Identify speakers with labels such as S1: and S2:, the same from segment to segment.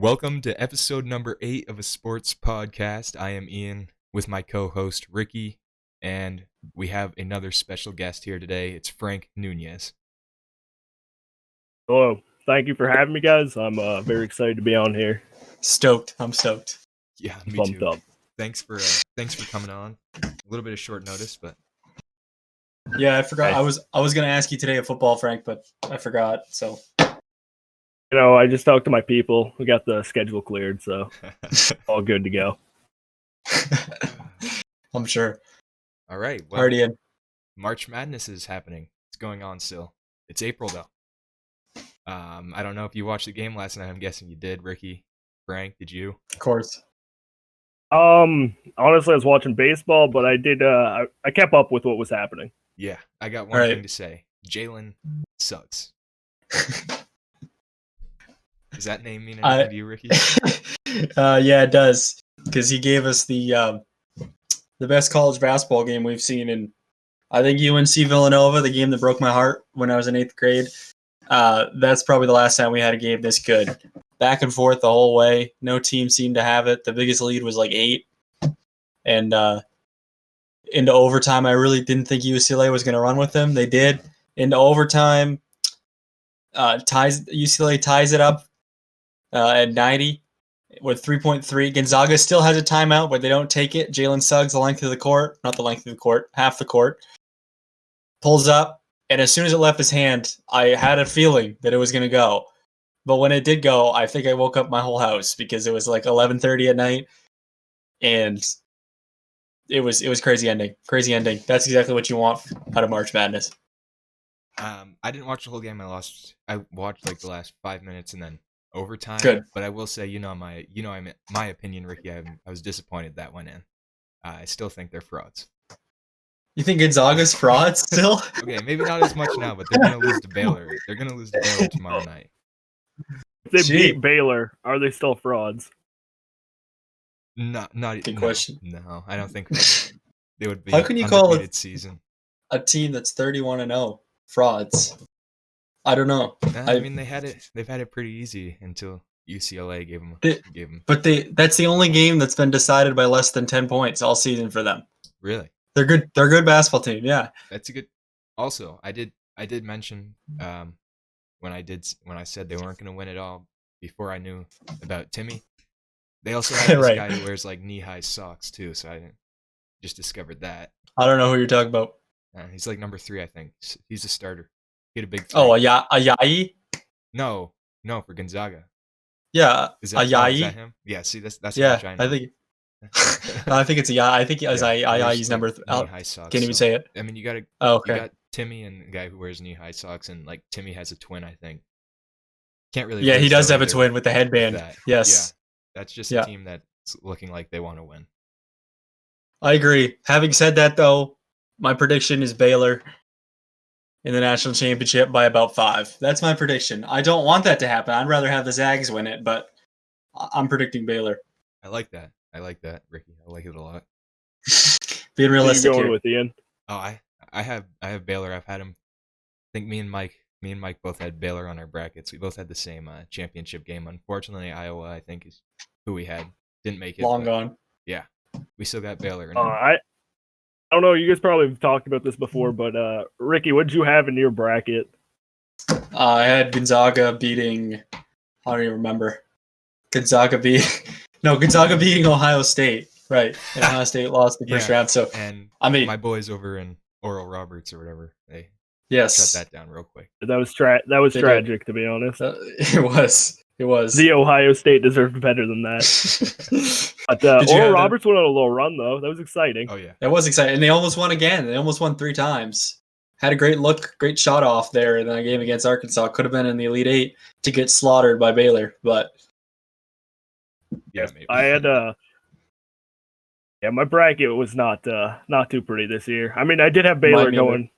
S1: Welcome to episode number 8 of a sports podcast. I am Ian with my co-host Ricky, and we have another special guest here today. It's Frank Nunez.
S2: Hello. Thank you for having me, guys. I'm very excited to be on here.
S3: Stoked. I'm stoked.
S1: Yeah, me
S2: Pumped
S1: too.
S2: up.
S1: Thanks for coming on. A little bit of short notice, but
S3: Yeah, I forgot.
S2: Nice.
S3: I was gonna ask you today a football, Frank, but I forgot. So
S2: I just talked to my people. We got the schedule cleared, so all good to go.
S3: I'm sure.
S1: all right. Well,
S3: Already in.
S1: March Madness is happening. It's going on still. It's April though. I don't know if you watched the game last night. I'm guessing you did, Ricky. Frank, did you?
S3: Of course.
S2: Honestly, I was watching baseball, but I did. I kept up with what was happening.
S1: Yeah, I got one
S3: All right.
S1: thing to say. Jalen sucks. Does that name mean anything to you, Ricky?
S3: Yeah, it does, because he gave us the best college basketball game we've seen in, I think, UNC Villanova, the game that broke my heart when I was in 8th grade. That's probably the last time we had a game this good. Back and forth the whole way. No team seemed to have it. The biggest lead was like 8. And into overtime, I really didn't think UCLA was going to run with them. They did. Into overtime, UCLA ties it up at 90 with 3.3. Gonzaga still has a timeout, but they don't take it. Jalen Suggs, the length of the court, not the length of the court, half the court, pulls up, and as soon as it left his hand, I had a feeling that it was going to go. But when it did go, I think I woke up my whole house because it was like 11:30 at night, and it was crazy ending. Crazy ending. That's exactly what you want out of March Madness.
S1: I didn't watch the whole game. I watched like the last 5 minutes and then overtime.
S3: Good.
S1: But I will say, my opinion, Ricky. I was disappointed that went in. I still think they're frauds.
S3: You think Gonzaga's fraud still?
S1: Okay, maybe not as much now, but they're gonna lose to Baylor. They're gonna lose to Baylor tomorrow night.
S2: If they
S3: Gee.
S2: beat Baylor, are they still frauds?
S1: Not
S3: Good
S1: no,
S3: question.
S1: No, I don't think they would be.
S3: How can you call it
S1: undefeated season?
S3: a team that's 31-0 frauds? I don't know.
S1: I mean, they've had it pretty easy until UCLA gave them.
S3: But that's the only game that's been decided by less than 10 points all season for them.
S1: Really?
S3: They're good. They're a good basketball team. Yeah.
S1: That's a good. Also, I did mention when I said they weren't going to win it all before I knew about Timmy. They also have this
S3: Right.
S1: guy who wears like knee-high socks too, so I just discovered that.
S3: I don't know who you're talking about.
S1: He's like number 3, I think. He's a starter. He had a big.
S3: Oh,
S1: three.
S3: Ayayi?
S1: No, for Gonzaga.
S3: Yeah,
S1: Is that
S3: Ayayi?
S1: him? Yeah. See, that's
S3: Yeah,
S1: how much I know.
S3: I think it's Ayayi. I think
S1: Yeah,
S3: Ayayi's number.
S1: knee-high socks.
S3: Can't even
S1: so-
S3: say it.
S1: I mean, you got
S3: Oh, okay.
S1: you got Timmy and the guy who wears knee-high socks, and like Timmy has a twin, I think. Can't really.
S3: Yeah, he
S1: lose,
S3: does
S1: though,
S3: have a
S1: either
S3: twin with the
S1: with
S3: headband.
S1: that.
S3: Yes,
S1: Yeah, that's just
S3: Yeah.
S1: a team that's looking like they want to win.
S3: I agree. Having said that, though, my prediction is Baylor in the national championship by about 5. That's my prediction. I don't want that to happen. I'd rather have the Zags win it, but I'm predicting Baylor.
S1: I like that, Ricky. I like it a lot.
S3: Being
S2: Who are you
S3: realistic
S2: going
S3: here.
S2: with, Ian?
S1: Oh, I have Baylor. I've had him. I think me and Mike both had Baylor on our brackets. We both had the same championship game. Unfortunately, Iowa, I think, is who we had. Didn't make it.
S3: Long
S1: but
S3: gone.
S1: Yeah, we still got Baylor.
S2: I don't know. You guys probably have talked about this before, but Ricky, what did you have in your bracket?
S3: I had Gonzaga beating. I don't even remember. Gonzaga beating Ohio State. Right. And Ohio State lost the first
S1: Yeah.
S3: round. So,
S1: And
S3: I mean,
S1: my boys over in Oral Roberts or whatever, they
S3: yes.
S1: shut that down real quick.
S2: That was
S3: They did.
S2: tragic, to be honest.
S3: It was.
S2: The Ohio State deserved better than that. But
S3: Did you have
S2: Oral
S3: them?
S2: Roberts went on a little run, though. That was exciting.
S1: Oh yeah.
S3: That was exciting. And they almost won again. They almost won 3 times. Had a great shot off there in that game against Arkansas. Could have been in the Elite 8 to get slaughtered by Baylor. But
S1: Yeah, maybe.
S2: I had my bracket was not too pretty this year. I mean, I did have Baylor
S3: Mine neither.
S2: going to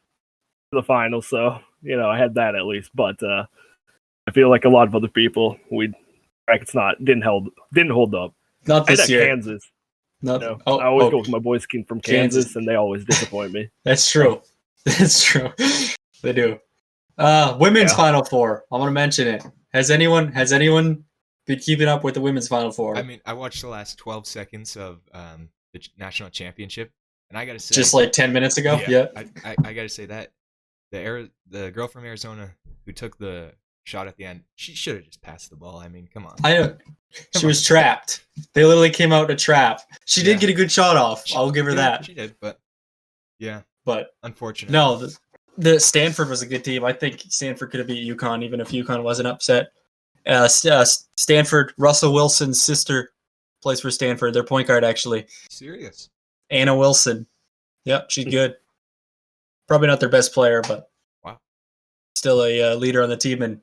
S2: the finals, so I had that at least. But I feel like a lot of other people, brackets didn't hold up.
S3: not
S2: I had
S3: this year.
S2: Kansas.
S3: Not,
S2: I always go with my boys from Kansas,
S3: Kansas.
S2: and they always disappoint me.
S3: That's true. That's true. They do. Women's
S2: Yeah.
S3: Final Four. I want to mention it. Has anyone been keeping up with the women's Final Four.
S1: I mean, I watched the last 12 seconds of the national championship, and I gotta say,
S3: just like 10 minutes ago. Yeah.
S1: I gotta say that the girl from Arizona who took the shot at the end, she should have just passed the ball. I mean, come on.
S3: I know. She was trapped. They literally came out to trap. She did get a good shot off. I'll give her that.
S1: She did, but yeah.
S3: But
S1: unfortunately,
S3: no. The Stanford was a good team. I think Stanford could have beat UConn, even if UConn wasn't upset. Stanford, Russell Wilson's sister plays for Stanford. Their point guard, actually.
S1: Serious.
S3: Anna Wilson. Yep, she's good. Probably not their best player, but
S1: wow,
S3: still a leader on the team. And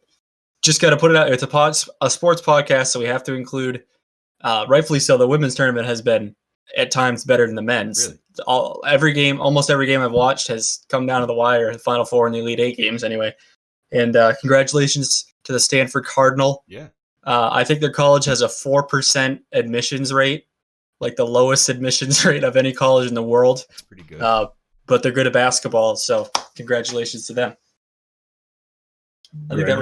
S3: just got to put it out. It's a sports podcast, so we have to include, rightfully so, the women's tournament has been at times better than the men's.
S1: Really?
S3: Almost every game I've watched has come down to the wire, the Final Four and the Elite Eight games anyway. And congratulations to the Stanford Cardinal.
S1: Yeah.
S3: I think their college has a 4% admissions rate, like the lowest admissions rate of any college in the world.
S1: That's pretty good.
S3: But they're good at basketball, so congratulations to them. I think that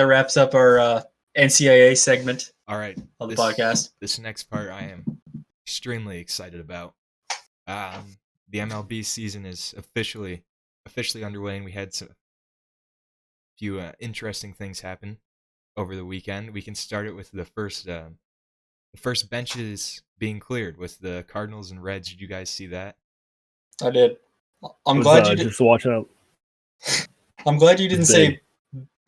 S3: wraps up our NCAA segment.
S1: All right,
S3: of the podcast.
S1: This next part I am extremely excited about. The MLB season is officially underway, and we had a few interesting things happen over the weekend. We can start it with the first benches being cleared with the Cardinals and Reds. Did you guys see that?
S3: I did. I'm glad you
S2: just watching out.
S3: I'm glad you didn't say.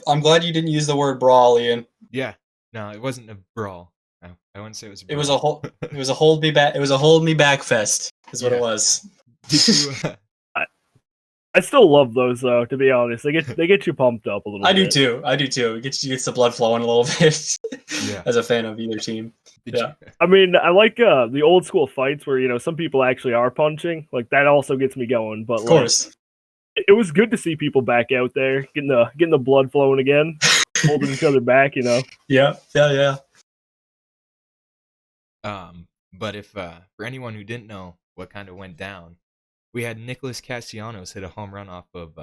S3: I'm glad you didn't use the word brawl, Ian.
S1: Yeah, no, it wasn't a brawl. No, I wouldn't say it was a brawl.
S3: It was a hold me back. It was a hold me back fest. Is what it was.
S1: Did you?
S2: I still love those though. To be honest, they get you pumped up a little.
S3: I
S2: bit.
S3: do too. It gets the blood flowing a little bit.
S1: Yeah.
S3: As a fan of either team.
S2: I mean, I like the old school fights where some people actually are punching. Like that also gets me going. But
S3: of course,
S2: it was good to see people back out there getting the blood flowing again, holding each other back.
S3: Yeah.
S1: But if for anyone who didn't know what kind of went down, we had Nicholas Castellanos hit a home run off of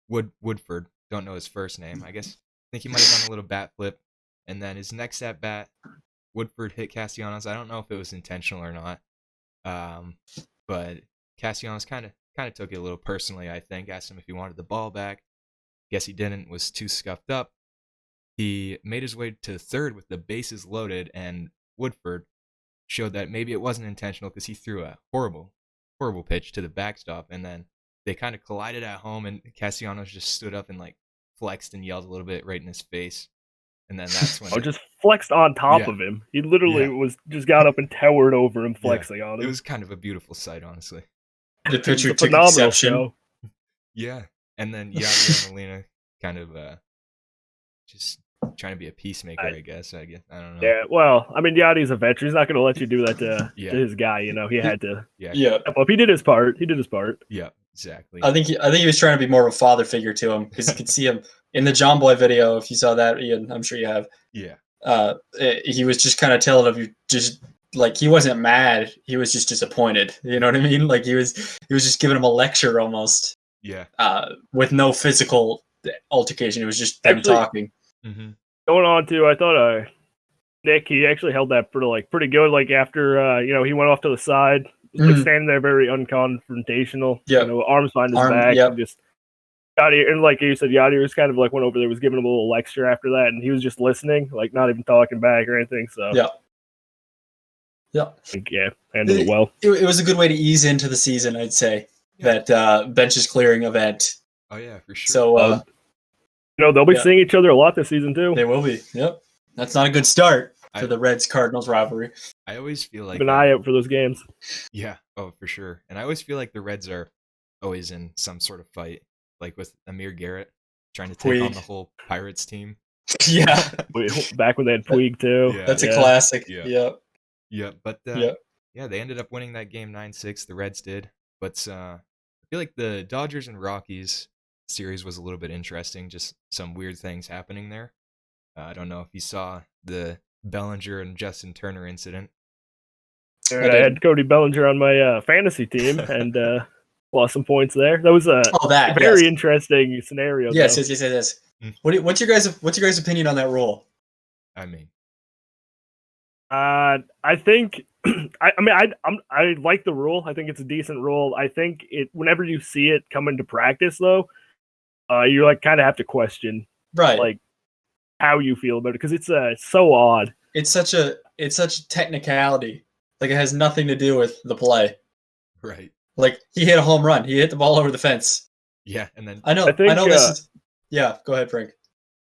S1: Woodford. Don't know his first name. I think he might have done a little bat flip, and then his next at bat, Woodford hit Castellanos. I don't know if it was intentional or not, but Castellanos kind of took it a little personally. I think asked him if he wanted the ball back. Guess he didn't. Was too scuffed up. He made his way to third with the bases loaded, and Woodford showed that maybe it wasn't intentional because he threw a horrible pitch to the backstop, and then they kind of collided at home, and Castellanos just stood up and like flexed and yelled a little bit right in his face, and then that's when
S2: just flexed on top of him. He literally was just got up and towered over him, flexing on him.
S1: It was kind of a beautiful sight, honestly.
S3: The pitcher took exception.
S2: Show.
S1: Yeah, and then Yadier and Molina kind of just trying to be a peacemaker, I guess. I don't know.
S2: Yeah, well, I mean, Yadi's a veteran. He's not going to let you do that to his guy. He had to.
S1: Yeah.
S2: Well, he did his part.
S1: Yeah, exactly.
S3: I think he was trying to be more of a father figure to him because you could see him in the John Boy video. If you saw that, Ian, I'm sure you have.
S1: Yeah.
S3: He was just kind of telling him, just like he wasn't mad. He was just disappointed. You know what I mean? Like he was just giving him a lecture almost.
S1: Yeah.
S3: With no physical altercation. It was just them talking.
S1: Mm-hmm.
S2: Going on to, I thought Nick, he actually held that pretty good. Like after he went off to the side, standing there very unconfrontational.
S3: Yeah,
S2: arms behind his back, and just Yadier, and like you said, Yadier was kind of like went over there, was giving him a little lecture after that, and he was just listening, like not even talking back or anything. So handled it well.
S3: It was a good way to ease into the season, I'd say. That benches clearing event.
S1: Oh yeah, for sure.
S3: So.
S2: They'll be seeing each other a lot this season too.
S3: They will be. Yep. That's not a good start for the Reds-Cardinals rivalry.
S1: I always feel like
S2: keep an eye out for those games.
S1: Yeah. Oh, for sure. And I always feel like the Reds are always in some sort of fight, like with Amir Garrett trying to take on the whole Pirates team.
S3: Yeah.
S2: Back when they had Puig too.
S3: Yeah. That's a classic.
S1: Yeah. But they ended up winning that game 9-6. The Reds did. But I feel like the Dodgers and Rockies series was a little bit interesting. Just some weird things happening there. I don't know if you saw the Bellinger and Justin Turner incident.
S2: I had Cody Bellinger on my fantasy team and lost some points there. That was a very interesting scenario.
S3: Yes. What's your guys' opinion on that rule?
S1: I mean,
S2: I think I like the rule. I think it's a decent rule. I think whenever you see it come into practice though, you like kind of have to question
S3: Right.
S2: like how you feel about it because it's so odd.
S3: It's such a technicality. Like it has nothing to do with the play.
S1: right?
S3: Like he hit a home run. He hit the ball over the fence.
S1: Yeah, and then
S3: I know.
S2: I think,
S3: this is. Yeah, go ahead, Frank.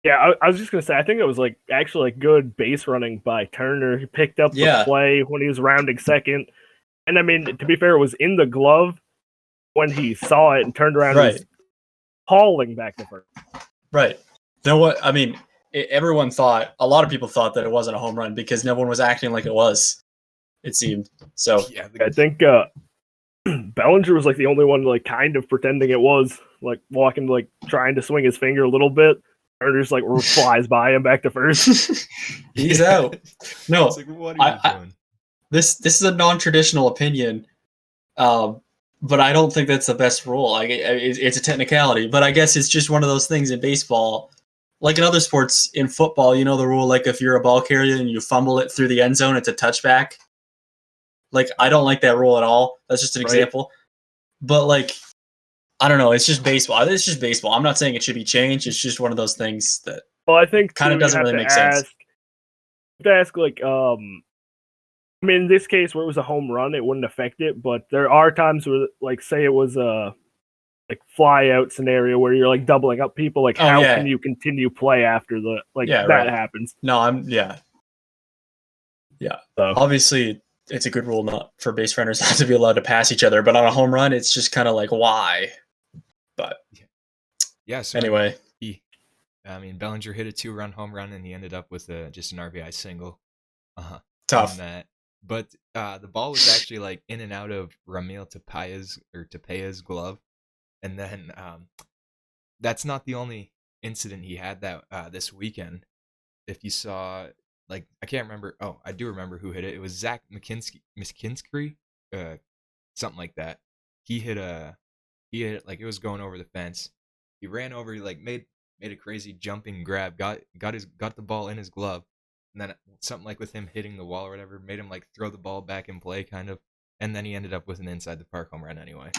S2: Yeah, I was just gonna say I think it was like actually like good base running by Turner. He picked up the play when he was rounding second, and I mean to be fair, it was in the glove when he saw it and turned around and was hauling back to first.
S3: Right. Then what? I mean, everyone thought. A lot of people thought that it wasn't a home run because no one was acting like it was. It seemed so.
S1: yeah,
S2: I think Bellinger was like the only one like kind of pretending it was, like walking like trying to swing his finger a little bit. Turner's like flies by him back to first.
S3: He's out. No,
S1: it's like, what are you doing?
S3: This is a non-traditional opinion, but I don't think that's the best rule. Like it's a technicality, but I guess it's just one of those things in baseball. Like in other sports, in football, you know the rule. Like if you're a ball carrier and you fumble it through the end zone, it's a touchback. Like I don't like that rule at all. That's just an example. But like, I don't know. It's just baseball. It's just baseball. I'm not saying it should be changed. It's just one of those things that.
S2: Well, I think
S3: kind of doesn't really make sense.
S2: To ask like, I mean, in this case where it was a home run, it wouldn't affect it. But there are times where, like, say it was a like fly out scenario where you're like doubling up people. Like, how can you continue play after the that happens?
S3: No, yeah. So. Obviously, it's a good rule not for base runners not to be allowed to pass each other, but on a home run, it's just kind of like why. But
S1: yeah. So
S3: anyway,
S1: Bellinger hit a 2-run home run, and he ended up with just an RBI single.
S3: Tough.
S1: That. But the ball was actually like in and out of Ramil Tapea's glove, and then that's not the only incident he had that this weekend. If you saw, like, I can't remember. Oh, I do remember who hit it. It was Zach McKinstry, something like that. He hit it like it was going over the fence. He ran over. He like made a crazy jumping grab. Got the ball in his glove, and then something like with him hitting the wall or whatever made him like throw the ball back in play, kind of. And then he ended up with an inside the park home run anyway.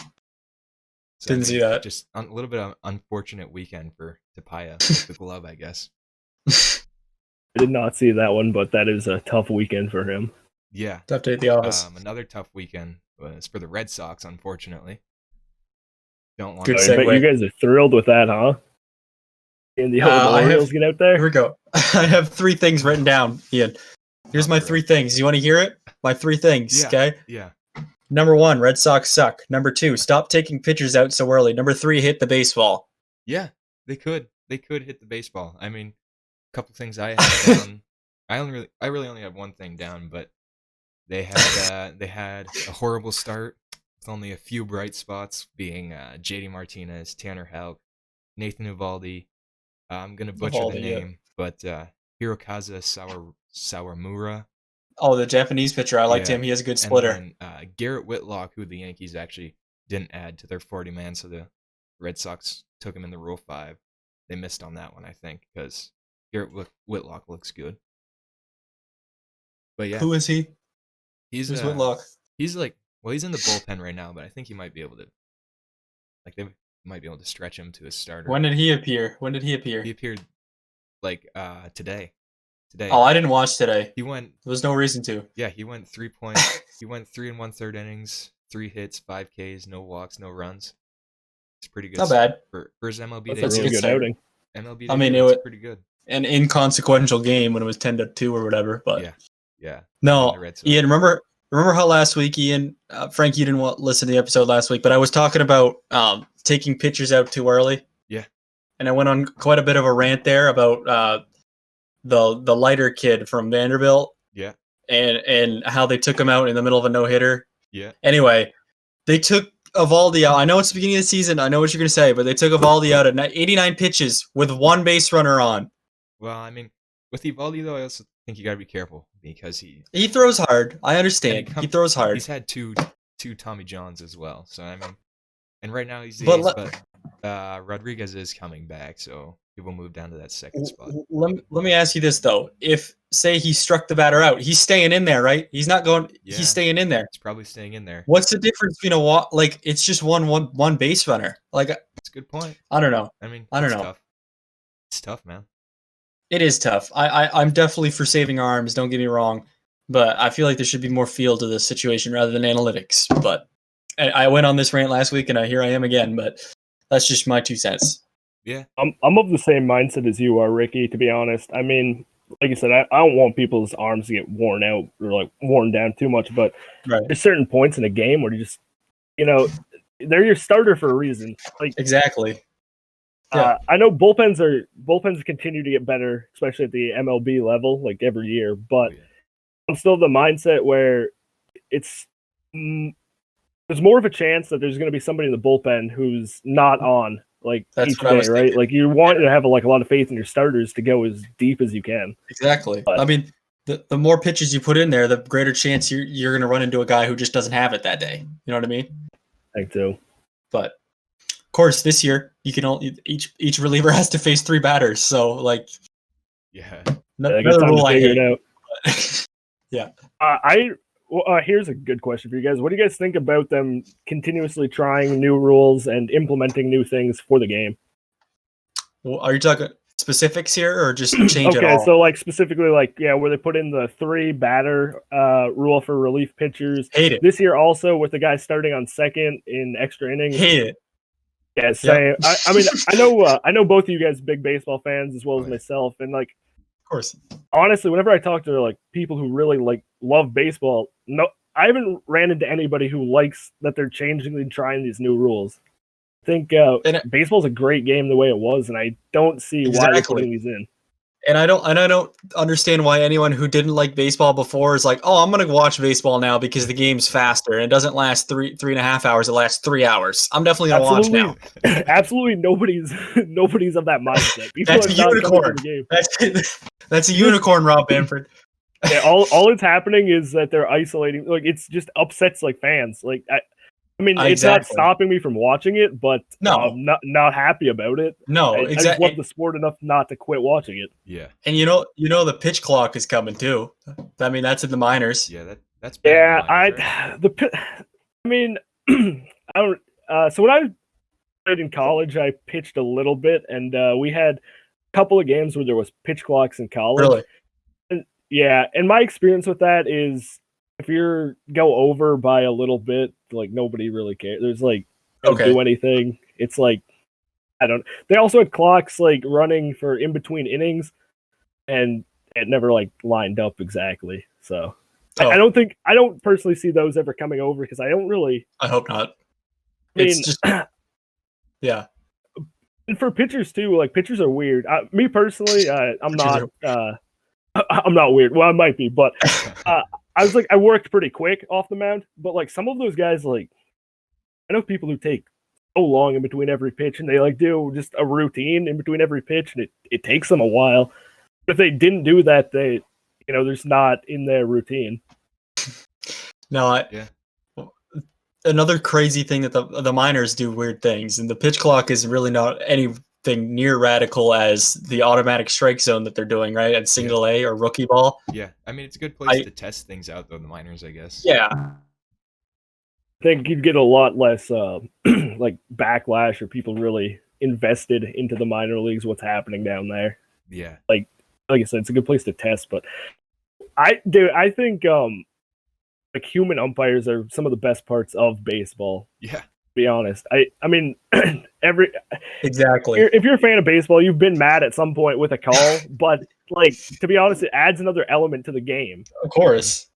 S1: So,
S3: Didn't see that.
S1: Just a little bit of an unfortunate weekend for Tapia with the glove, I guess.
S2: I did not see that one, but that is a tough weekend for him.
S1: Yeah.
S3: Tough day at the office.
S1: Another tough weekend was for the Red Sox, unfortunately. Don't want
S2: to. I bet you guys are thrilled with that, huh? And the Orioles get out there?
S3: Here we go. I have 3 things written down, Ian. Here's my 3 things. You want to hear it? My 3 things, okay?
S1: Yeah.
S3: Number 1, Red Sox suck. Number 2, stop taking pitchers out so early. Number 3, hit the baseball.
S1: Yeah, they could. They could hit the baseball. I mean, a couple things I had down. I really only have one thing down, but they had a horrible start with only a few bright spots, being JD Martinez, Tanner Houck, Nathan Eovaldi. I'm gonna butcher the name, but Hirokazu Sawamura.
S3: Oh, the Japanese pitcher. I liked him. He has a good splitter.
S1: And then Garrett Whitlock, who the Yankees actually didn't add to their 40-man, so the Red Sox took him in the Rule 5. They missed on that one, I think, because Garrett Whitlock looks good. But yeah.
S3: Who is he?
S1: Who's
S3: Whitlock?
S1: He's like, well, he's in the bullpen right now, but I think he might be able to, like, they might be able to stretch him to a starter.
S3: When did he appear?
S1: He appeared, like, today.
S3: Oh, I didn't watch today.
S1: He went.
S3: There was no reason to.
S1: Yeah, he went 3 points. He went 3 1/3 innings, 3 hits, 5 Ks, no walks, no runs. It's pretty good.
S3: Not bad
S1: for his MLB.
S2: That's a really good outing.
S1: MLB. I mean, it was pretty good.
S3: An inconsequential game when it was 10-2 or whatever. But
S1: yeah.
S3: No, Ian, remember how last week, Ian, Frank, you didn't listen to the episode last week, but I was talking about taking pitchers out too early.
S1: Yeah.
S3: And I went on quite a bit of a rant there about the lighter kid from Vanderbilt.
S1: Yeah.
S3: And how they took him out in the middle of a no-hitter.
S1: Yeah.
S3: Anyway, they took Eovaldi out. I know it's the beginning of the season. I know what you're going to say, but they took Eovaldi out at 89 pitches with 1 base runner on.
S1: Well, I mean, with Eovaldi, though, I also think you got to be careful because he
S3: throws hard. I understand. He throws hard.
S1: He's had two Tommy Johns as well. So, I mean, and right now he's the ace, but Rodriguez is coming back, so people move down to that second spot.
S3: Let me ask you this though: if say he struck the batter out, he's staying in there, right? He's not going.
S1: Yeah.
S3: He's staying in there.
S1: It's probably staying in there.
S3: What's the difference between a walk? Like it's just one base runner. Like
S1: That's a good point.
S3: I don't know.
S1: I mean,
S3: I don't
S1: it's
S3: know.
S1: tough. It's tough, man.
S3: It is tough. I'm definitely for saving arms. Don't get me wrong, but I feel like there should be more feel to this situation rather than analytics. But I went on this rant last week, and here I am again. But that's just my 2 cents.
S1: Yeah,
S2: I'm of the same mindset as you are, Ricky. To be honest, I mean, like you said, I don't want people's arms to get worn out or like worn down too much. But there's certain points in a game where you just, they're your starter for a reason. Like
S3: exactly. Yeah.
S2: I know bullpens continue to get better, especially at the MLB level, like every year. But I'm still of the mindset where it's there's more of a chance that there's going to be somebody in the bullpen who's not on
S3: that's
S2: each day, right?
S3: thinking.
S2: Like you want to have a lot of faith in your starters to go as deep as you can.
S3: Exactly. But I mean, the more pitches you put in there, the greater chance you're going to run into a guy who just doesn't have it that day. You know what I mean?
S2: I think so.
S3: But of course, this year you can only each reliever has to face 3 batters. So another rule I hate. Out. Yeah.
S2: Here's a good question for you guys. What do you guys think about them continuously trying new rules and implementing new things for the game?
S3: Well, are you talking specifics here or just change it all?
S2: Okay, so specifically where they put in the 3 batter rule for relief pitchers.
S3: Hate it.
S2: This year also with the guy starting on second in extra innings.
S3: Hate it.
S2: Yeah, same. Yep. I mean, I know both of you guys big baseball fans as well as myself, and
S3: of course.
S2: Honestly, whenever I talk to people who really love baseball, I haven't ran into anybody who likes that they're changing and trying these new rules. I think baseball's a great game the way it was, and I don't see why they're putting these in.
S3: And I don't understand why anyone who didn't like baseball before is like, oh, I'm gonna watch baseball now because the game's faster and it doesn't last 3.5 hours. It lasts 3 hours. I'm definitely gonna watch now.
S2: Absolutely, nobody's of that mindset.
S3: That's a unicorn. That's a unicorn, Rob Bamford.
S2: Yeah, all it's happening is that they're isolating. It's just upsets fans. It's not stopping me from watching it, but I'm not happy about it.
S3: No,
S2: exactly. I just love the sport enough not to quit watching it.
S1: Yeah,
S3: and the pitch clock is coming too. I mean, that's in the minors.
S1: Yeah, that's.
S2: Yeah, I don't. So when I played in college, I pitched a little bit, and we had a couple of games where there was pitch clocks in college.
S3: Really?
S2: Yeah, and my experience with that is if you go over by a little bit, nobody really cares. There's don't do anything. It's I don't. They also had clocks running for in between innings, and it never lined up exactly. So I don't personally see those ever coming over because I don't really.
S3: I hope not.
S2: It's
S3: just yeah.
S2: And for pitchers too, pitchers are weird. Me personally, I'm not weird. Well, I might be, but I worked pretty quick off the mound. But some of those guys, I know people who take so long in between every pitch, and they do just a routine in between every pitch, and it takes them a while. But if they didn't do that, they, there's not in their routine.
S3: No, another crazy thing that the minors do weird things, and the pitch clock is really not anything near radical as the automatic strike zone that they're doing, right? At single A or rookie ball.
S1: Yeah. I mean, it's a good place to test things out, though, the minors, I guess.
S3: Yeah.
S2: I think you'd get a lot less backlash or people really invested into the minor leagues, what's happening down there.
S1: Yeah.
S2: Like I said, it's a good place to test, but I think human umpires are some of the best parts of baseball.
S1: Yeah.
S2: Be honest. I mean
S3: exactly.
S2: If you're a fan of baseball, you've been mad at some point with a call, but to be honest, it adds another element to the game.
S3: Of course.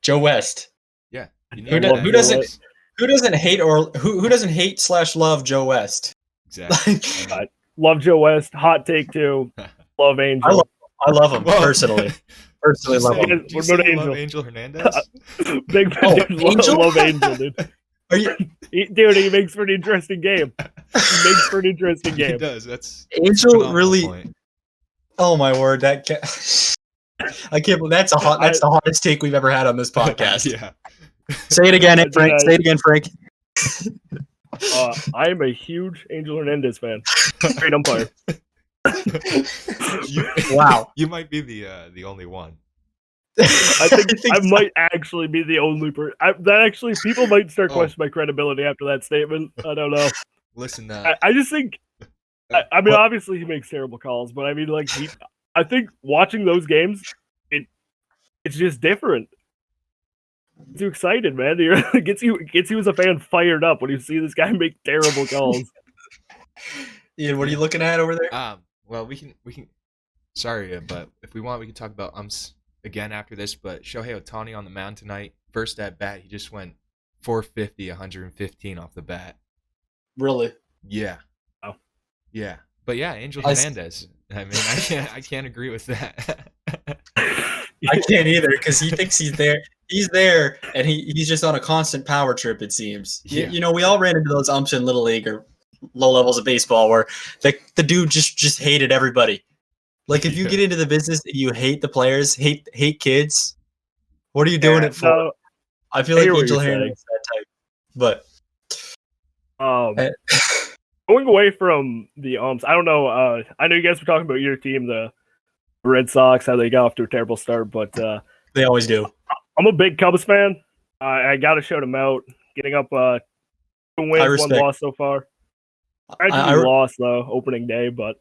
S3: Joe West.
S1: Yeah.
S3: Who doesn't hate / love Joe West?
S1: Exactly.
S2: Love Joe West. Hot take too. Love Angel.
S3: I love him personally. Personally love him.
S1: What about Angel? Angel Hernandez?
S2: Big
S3: Angel?
S2: Love Angel, dude.
S3: Are you,
S2: dude? He makes for an interesting game.
S1: He does. That's
S3: Angel really. Point. Oh my word! I can't believe that's the hottest take we've ever had on this podcast.
S1: Yeah.
S3: Say it again, Frank. Say it again, Frank.
S2: I am a huge Angel Hernandez fan. Great umpire.
S3: Wow.
S1: You might be the only one.
S2: I think I
S3: so.
S2: might actually be the only person. That actually, people might start
S1: Oh.
S2: questioning my credibility after that statement. I don't know.
S1: Listen,
S2: I just think. I mean, obviously he makes terrible calls, but I mean, like I think watching those games, it's just different. Gets you excited, man. It gets you as a fan fired up when you see this guy make terrible calls.
S3: Ian, what are you looking at over there?
S1: Well, we can. Sorry, but if we want, we can talk about umps again after this. But Shohei Ohtani on the mound tonight, first at bat, he just went 450, 115 off the bat.
S3: Really?
S1: Yeah.
S2: Oh.
S1: Yeah. But yeah, Angel Hernandez. I mean, I can't agree with that.
S3: I can't either because he thinks he's there. He's there, and he's just on a constant power trip. It seems.
S1: Yeah.
S3: You know, we all ran into those umps in little league or low levels of baseball where the dude just hated everybody. Like if you get into the business and you hate the players, hate kids, what are you doing it for?
S2: No,
S3: I feel like Angel Hernandez is that type. But
S2: going away from the umps, I don't know. I know you guys were talking about your team, the Red Sox, how they got off to a terrible start, but
S3: they always do.
S2: I'm a big Cubs fan. I got to shout them out. Getting up 2 wins, 1 loss so far. I lost though opening day, but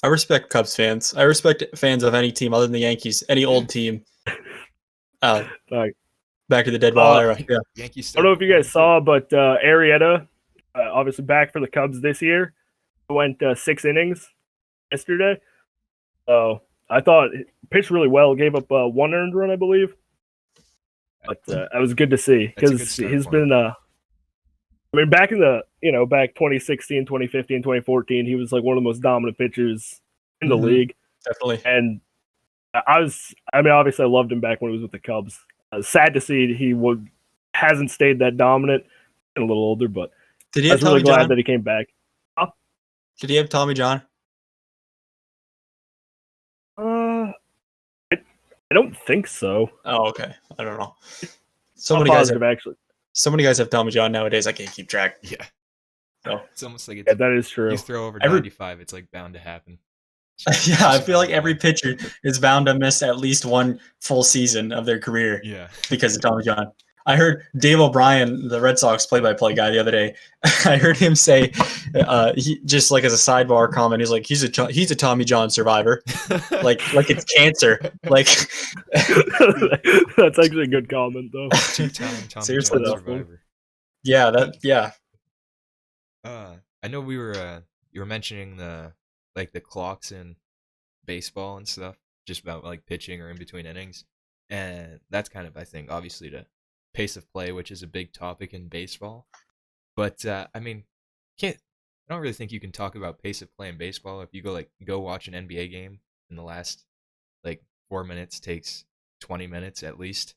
S3: I respect Cubs fans. I respect fans of any team other than the Yankees, any old team. Back to the dead ball era. Yeah.
S1: Yankees.
S2: I don't know if you guys saw, but Arrieta, obviously back for the Cubs this year, went 6 innings yesterday. So I thought it pitched really well. Gave up 1 earned run, I believe. But that was good to see because he's been. I mean, back in back 2016, 2015, 2014, he was like one of the most dominant pitchers in the league.
S3: Definitely.
S2: And obviously I loved him back when he was with the Cubs. Sad to see he hasn't stayed that dominant and a little older, but I was really glad that he came back. Huh?
S3: Did he have Tommy John?
S2: I don't think so.
S3: Oh, okay. I don't know. So many guys have Tommy John nowadays. I can't keep track.
S1: Yeah.
S3: So
S1: it's almost like
S2: that is true.
S1: You throw over 95, it's like bound to happen.
S3: Yeah, I feel like every pitcher is bound to miss at least 1 full season of their career.
S1: Yeah.
S3: Because of Tommy John. I heard Dave O'Brien, the Red Sox play-by-play guy, the other day. I heard him say, he just like as a sidebar comment, he's like, he's a Tommy John survivor, like it's cancer. Like
S2: that's actually a good comment though.
S1: Two-time Tommy Seriously, John survivor.
S3: Yeah.
S1: I know you were mentioning the clocks in baseball and stuff, just about like pitching or in between innings, and that's kind of, I think, obviously the pace of play, which is a big topic in baseball. But I mean, I don't really think you can talk about pace of play in baseball if you go watch an NBA game and the last 4 minutes takes 20 minutes at least.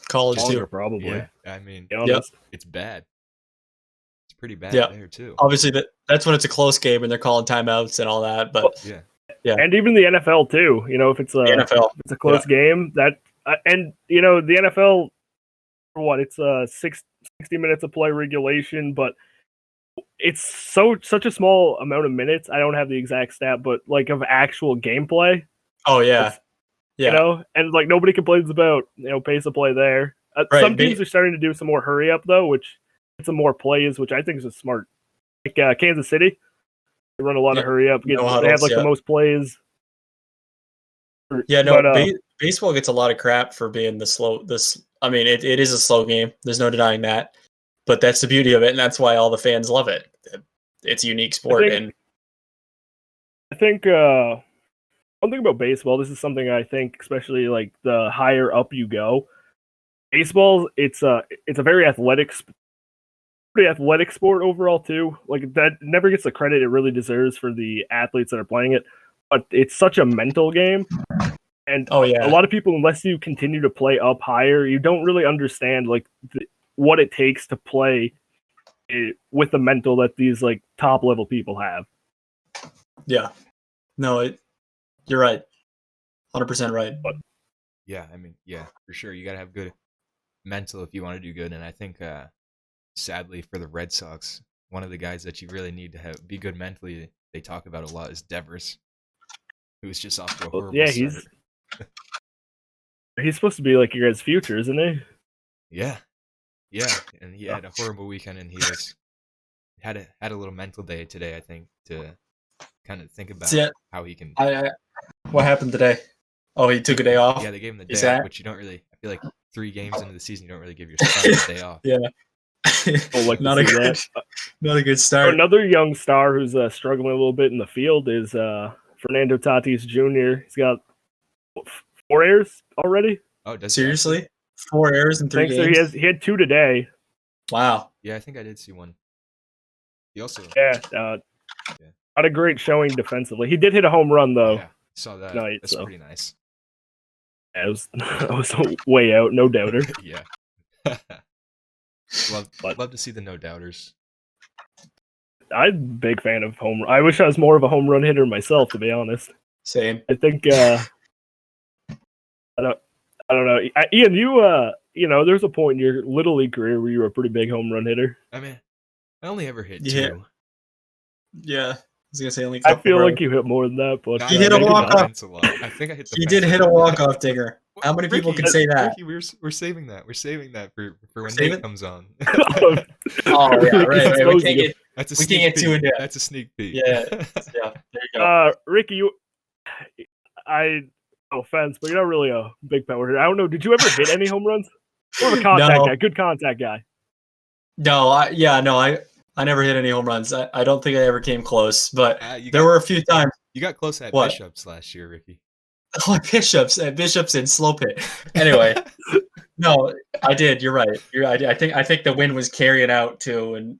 S3: College too,
S2: probably.
S1: Yeah, I mean, it's bad. It's pretty bad there too.
S3: Obviously, that's when it's a close game and they're calling timeouts and all that. But yeah,
S2: and even the NFL too. If it's a close game, that and the NFL. It's 60 minutes of play regulation, but it's such a small amount of minutes. I don't have the exact stat, but of actual gameplay.
S3: Oh yeah.
S2: And nobody complains about pace of play there. Some teams are starting to do some more hurry up though, which gets some more plays, which I think is a smart. Like Kansas City, they run a lot of hurry up. They have the most plays.
S3: Yeah, no, baseball gets a lot of crap for being I mean, it is a slow game. There's no denying that. But that's the beauty of it, and that's why all the fans love it. It's a unique sport.
S2: I think one thing about baseball, this is something I think, especially the higher up you go, baseball, it's a very pretty athletic sport overall too. That never gets the credit it really deserves for the athletes that are playing it. But it's such a mental game. And a lot of people, unless you continue to play up higher, you don't really understand what it takes to play with the mental that these top level people have.
S3: Yeah, no, you're right, 100% right.
S1: But, yeah, I mean, yeah, for sure, you gotta have good mental if you want to do good. And I think, sadly for the Red Sox, one of the guys that you really need to be good mentally they talk about a lot is Devers, who's just off to a
S2: Well,
S1: horrible
S2: yeah,
S1: start.
S2: he's supposed to be like your guys' future, isn't he?
S1: Yeah, and he had a horrible weekend, and he had a little mental day today, I think, to kind of think about how he can.
S3: What happened today? Oh, he took a day off.
S1: Yeah, they gave him the day off, which you don't really. I feel like 3 games into the season, you don't really give your starter a day off.
S3: Yeah.
S2: Like
S3: not a good start.
S2: Another young star who's struggling a little bit in the field is Fernando Tatis Jr. He's got 4 errors already.
S1: Oh,
S3: seriously? 4 errors in 3 games?
S2: So he had 2 today.
S3: Wow.
S1: Yeah, I think I did see one. He also
S2: not a great showing defensively. He did hit a home run though.
S1: Yeah, saw that.
S2: Tonight,
S1: That's pretty nice.
S2: Yeah, it was way out, no doubter.
S1: Yeah. Love to see the no doubters.
S2: I'm a big fan of home. I wish I was more of a home run hitter myself, to be honest.
S3: Same.
S2: I think I don't know. Ian, you know, there's a point in your little league career where you were a pretty big home run hitter.
S1: I mean, I only ever hit 2.
S3: Yeah. I was gonna say only.
S2: I feel like you hit more than that, but
S3: he hit a walk off.
S1: I think I hit.
S3: He did hit a walk off digger. How many people can say that?
S1: Ricky, we're saving that. We're saving that for when Nate comes on.
S3: Oh yeah, right. We can't get.
S1: That's a
S3: we can't get too into.
S1: That's a sneak peek.
S3: Yeah. There you go.
S2: Ricky, no offense, but you're not really a big power hitter. I don't know. Did you ever hit any home runs? More of a contact guy, good contact guy.
S3: No, I never hit any home runs. I don't think I ever came close, but there were a few times.
S1: You got close at Bishops last year, Ricky.
S3: Oh, Bishops and Slope Hit. Anyway, no, I did. You're right. I think the wind was carrying out too, and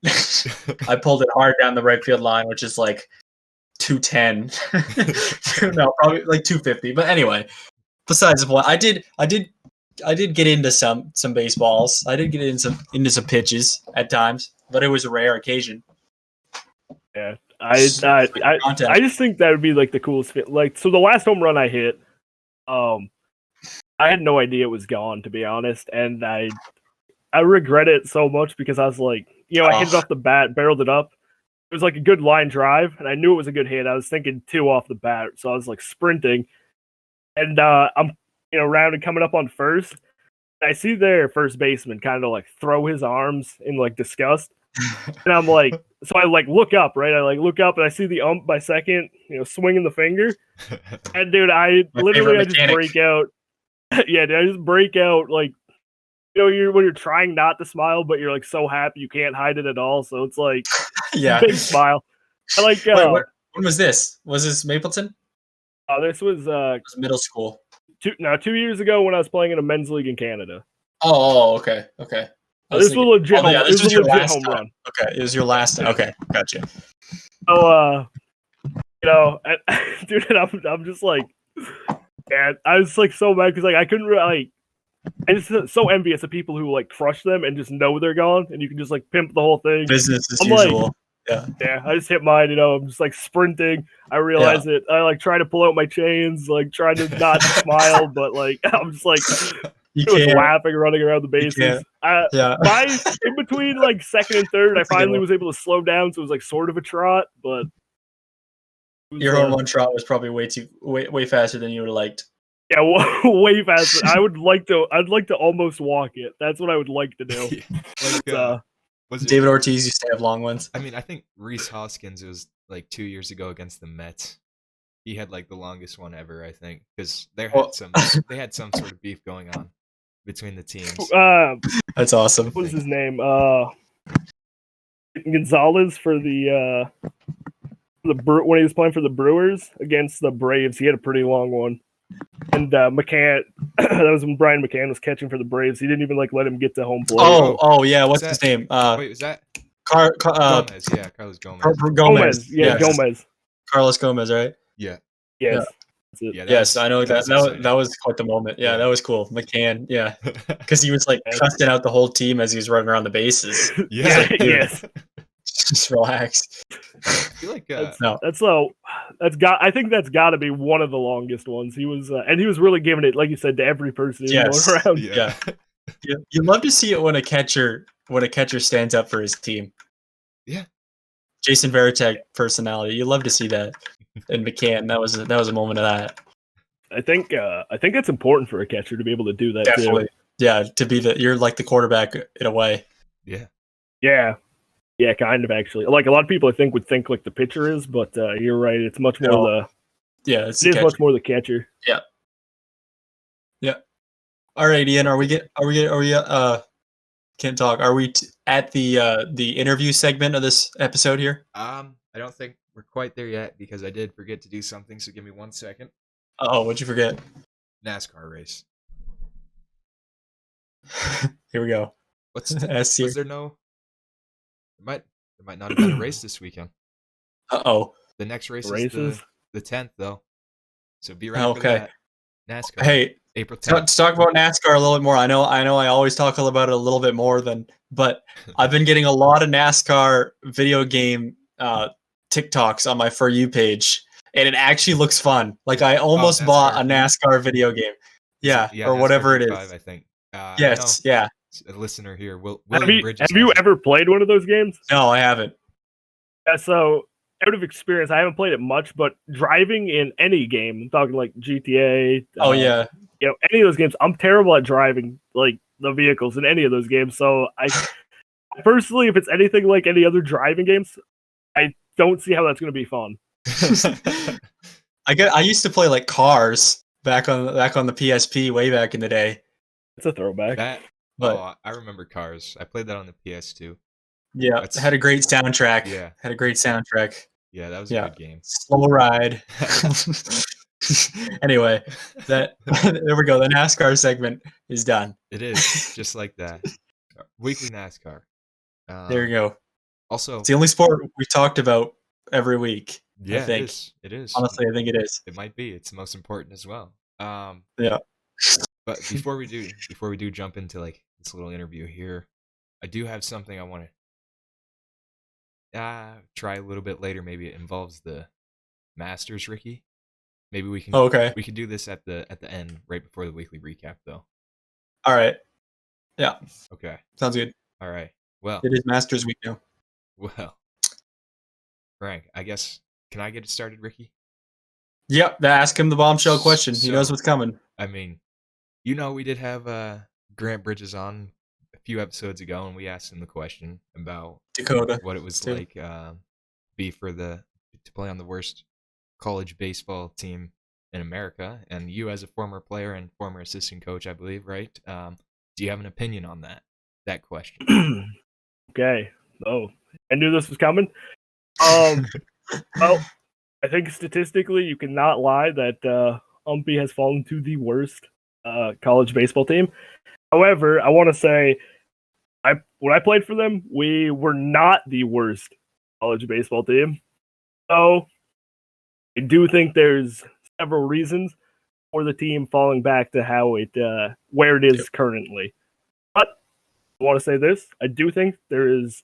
S3: I pulled it hard down the right field line, which is like 210. No, probably like 250. But anyway, besides the point, I did get into some baseballs. I did get into some pitches at times, but it was a rare occasion.
S2: Yeah, I just think that would be like the coolest fit. Like, so the last home run I hit, I had no idea it was gone, to be honest, and I regret it so much because I was like, I hit it off the bat, barreled it up. It was like a good line drive, and I knew it was a good hit. I was thinking 2 off the bat, so I was like sprinting, and I'm rounded coming up on first. I see their first baseman kind of like throw his arms in like disgust. And I'm like, so I like look up, right? I like look up and I see the ump by second, swinging the finger. And dude, I just break out. Yeah, dude, I just break out like, when you're trying not to smile, but you're like so happy you can't hide it at all. So it's like, big smile. I like.
S3: Wait, when was this? Was this Mapleton?
S2: This was
S3: it was middle school.
S2: 2 years ago when I was playing in a men's league in Canada.
S3: Oh, okay.
S2: This was legit.
S3: This was your last
S2: home run.
S3: Okay, it was your last. Okay, gotcha.
S2: So, dude, I'm just like, man, I was like so mad because like I couldn't really I'm just so envious of people who like crush them and just know they're gone and you can just like pimp the whole thing.
S3: Business as usual.
S2: Like, yeah. I just hit mine. I'm just like sprinting. I realize it. I like try to pull out my chains, like trying to not smile, but like I'm just like. Laughing, running around the bases. In between like second and third, I finally was able to slow down, so it was like sort of a trot. But
S3: your home run trot was probably way faster than you would have liked.
S2: Yeah, way faster. I'd like to almost walk it. That's what I would like to do.
S3: David Ortiz used to have long ones.
S1: I mean, I think Rhys Hoskins, it was like 2 years ago against the Mets. He had like the longest one ever, I think, because they had some sort of beef going on between the teams.
S3: That's awesome.
S2: What was his name? Gonzalez for the when he was playing for the Brewers against the Braves. He had a pretty long one. And McCann, that was when Brian McCann was catching for the Braves. He didn't even like let him get to home plate.
S3: Oh yeah. What's his name?
S1: Wait, was that
S3: Gomez?
S1: Yeah, Carlos Gomez.
S2: Gomez. Yeah, Gomez.
S3: Carlos Gomez, right?
S1: Yeah.
S2: Yes.
S1: Yeah,
S3: yes, I know that was quite the moment. Yeah, that was cool. McCann, yeah, because he was like trusting out the whole team as he was running around the bases.
S1: Yeah,
S2: yes.
S3: Just relax.
S1: I feel like
S2: I think that's got to be one of the longest ones. He was and he was really giving it, like you said, to every person going around.
S3: Yeah. You'd love to see it when a catcher stands up for his team.
S1: Yeah.
S3: Jason Varitek personality. You love to see that. And McCann, that was a moment of that.
S2: I think it's important for a catcher to be able to do that
S3: Definitely.
S2: too.
S3: Yeah, to be you're like the quarterback in a way.
S1: Yeah.
S2: Yeah, kind of actually. Like a lot of people, I think would think like the pitcher is, but you're right. It's much more
S3: it's
S2: it is much more the catcher.
S3: Yeah. All right, Ian. Are we can't talk. Are we at the interview segment of this episode here?
S1: I don't think we're quite there yet because I did forget to do something. So give me 1 second.
S3: Oh, what'd you forget?
S1: NASCAR race.
S3: Here we go.
S1: Was there no? There might not have been a race this weekend.
S3: Uh-oh.
S1: The next race
S2: Races?
S1: is the 10th, though. So be ready for that. NASCAR.
S3: Hey,
S1: April 10th.
S3: let's talk about NASCAR a little bit more. I know. I always talk about it a little bit more but I've been getting a lot of NASCAR video game TikToks on my For You page, and it actually looks fun. Like I almost bought a NASCAR video game. Yeah, or
S1: NASCAR
S3: whatever it is.
S1: 5, I think.
S3: Yes, yeah.
S1: A listener here,
S2: Have you ever played one of those games?
S3: No, I haven't.
S2: Yeah, so out of experience, I haven't played it much, but driving in any game, I'm talking like GTA.
S3: Oh yeah.
S2: Any of those games, I'm terrible at driving like the vehicles in any of those games. So I personally, if it's anything like any other driving games, I don't see how that's going to be fun.
S3: I used to play like Cars back on the PSP way back in the day.
S2: It's a throwback.
S1: I remember Cars. I played that on the PS2.
S3: Yeah, it had a great soundtrack.
S1: Yeah,
S3: had a great soundtrack.
S1: Yeah, that was a good game.
S3: Slow ride. Anyway, there we go. The NASCAR segment is done.
S1: It is just like that. Weekly NASCAR.
S3: There you go.
S1: Also,
S3: it's the only sport we talked about every week.
S1: Yeah,
S3: I think.
S1: It is.
S3: Honestly, I think it is.
S1: It might be. It's the most important as well.
S3: Yeah.
S1: But before we do jump into like this little interview here, I do have something I want to try a little bit later. Maybe it involves the Masters, Ricky. Maybe we can.
S3: Okay.
S1: We can do this at the end, right before the weekly recap, though.
S3: All right. Yeah.
S1: Okay.
S3: Sounds good.
S1: All right. Well,
S3: it is Masters week now.
S1: Well, Frank, I guess, can I get it started, Ricky?
S3: Yep. Ask him the bombshell question. He knows what's coming.
S1: I mean, we did have Grant Bridges on a few episodes ago, and we asked him the question about
S3: Dakota,
S1: what it was like be to play on the worst college baseball team in America, and you as a former player and former assistant coach, I believe, right? Do you have an opinion on that question?
S2: Okay. Oh, I knew this was coming. Well, I think statistically, you cannot lie that Umpy has fallen to the worst college baseball team. However, I want to say, when I played for them, we were not the worst college baseball team. So I do think there's several reasons for the team falling back to how where it is currently. But I want to say this: I do think there is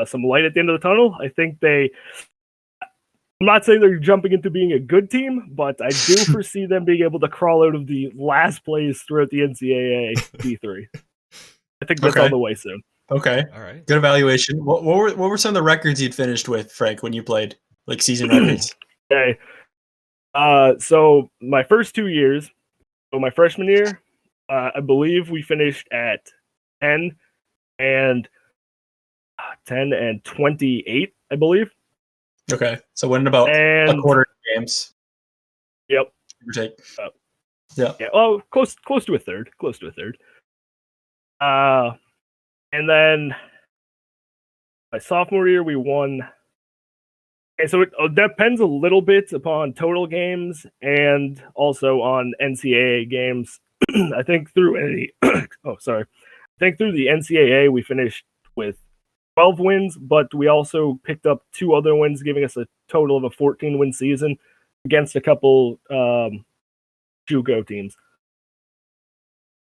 S2: some light at the end of the tunnel. I think I'm not saying they're jumping into being a good team, but I do foresee them being able to crawl out of the last place throughout the NCAA D3. I think that's on the way soon.
S3: Okay.
S1: All right.
S3: Good evaluation. What were some of the records you'd finished with, Frank, when you played, like season records?
S2: Okay. So my first 2 years, so my freshman year, I believe we finished at 10 and 28, I believe.
S3: Okay, so winning about a quarter of games.
S2: Yep.
S3: Give or take.
S2: Yeah. Oh, close to a third. Close to a third. And then my sophomore year, we won. Okay, so it depends a little bit upon total games and also on NCAA games. I think through the NCAA, we finished with 12 wins, but we also picked up 2 other wins, giving us a total of a 14-win season against a couple JUCO teams.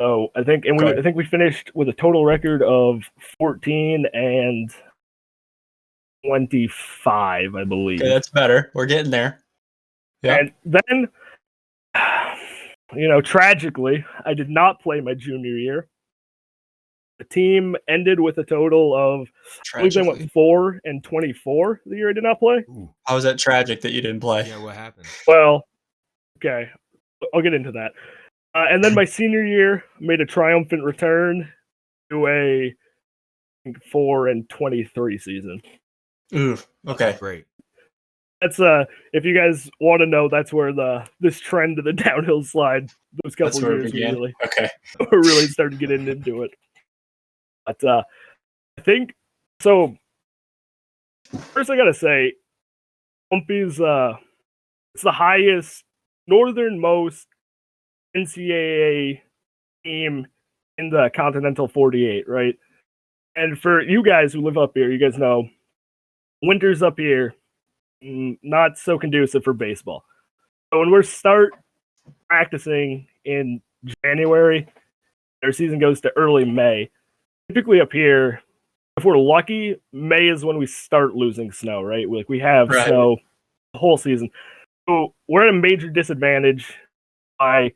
S2: So I think, I think we finished with a total record of 14 and 25, I believe.
S3: Okay, that's better. We're getting there.
S2: Yeah. And then, tragically, I did not play my junior year. the team ended with a total of, I believe they
S3: Tragically.
S2: went 4-24 the year I did not play.
S1: Ooh,
S3: How was that tragic that you didn't play?
S1: yeah, what happened?
S2: Well, okay, I'll get into that. And then my senior year, made a triumphant return to a 4-23 season.
S3: Ooh, okay.
S1: Great.
S2: That's if you guys want to know, that's where this trend of the downhill slide those couple
S3: That's where it
S2: years
S3: began.
S2: really
S3: Okay.
S2: really started getting into it. But I think so. First, I gotta say, Bumpy's it's the highest northernmost NCAA team in the Continental 48, right? And for you guys who live up here, you guys know winters up here not so conducive for baseball. So when we start practicing in January, our season goes to early May. Typically up here, if we're lucky, May is when we start losing snow, right? We have
S3: Right.
S2: snow the whole season. So we're at a major disadvantage by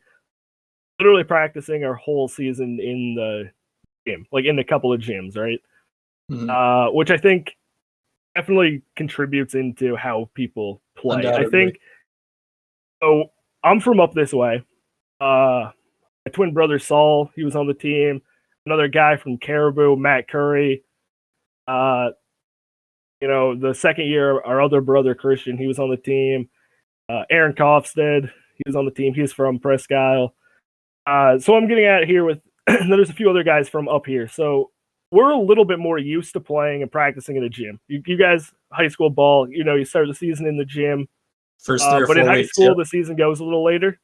S2: literally practicing our whole season in the gym, like in a couple of gyms, right?
S3: Mhm.
S2: Which I think definitely contributes into how people play. I
S3: Undoubtedly.
S2: think so. I'm from up this way. My twin brother Saul, he was on the team. Another guy from Caribou, Matt Curry. The second year, our other brother Christian, he was on the team. Aaron Kofstead, he was on the team. He's from Presque Isle. So I'm getting at here with there's a few other guys from up here. So we're a little bit more used to playing and practicing in a gym. You guys, high school ball, you start the season in the gym.
S3: First 3 or 4
S2: but in high
S3: weeks.
S2: school,
S3: Yep.
S2: the season goes a little later.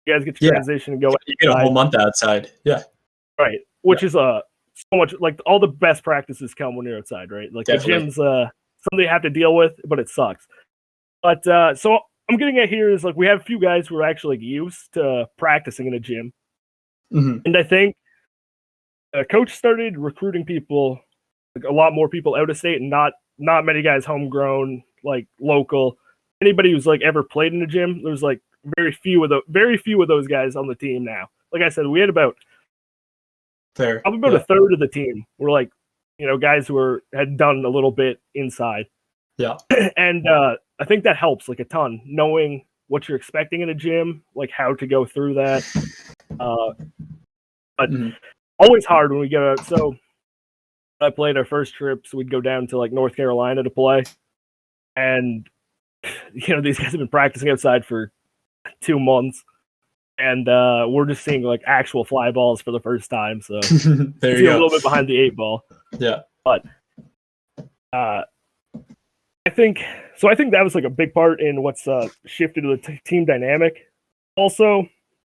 S2: You guys get to transition and go
S3: You get a whole month outside. Yeah.
S2: right, which is so much like all the best practices come when you're outside, right? Like
S3: Definitely.
S2: the gym's something you have to deal with, but it sucks. But so I'm getting at here is like we have a few guys who are actually used to practicing in a gym, and I think coach started recruiting people, like a lot more people out of state, and not many guys homegrown, like local. Anybody who's like ever played in a gym, there's like very few of those guys on the team now. Like I said, we had about probably a third of the team were like, guys who had done a little bit inside.
S3: Yeah.
S2: And I think that helps like a ton, knowing what you're expecting in a gym, like how to go through that. But always hard when we get out. So I played our first trips, we'd go down to like North Carolina to play. And these guys have been practicing outside for 2 months. And we're just seeing like actual fly balls for the first time. So
S3: there you go.
S2: A little bit behind the 8 ball.
S3: Yeah.
S2: But I think that was like a big part in what's shifted to the team dynamic. Also,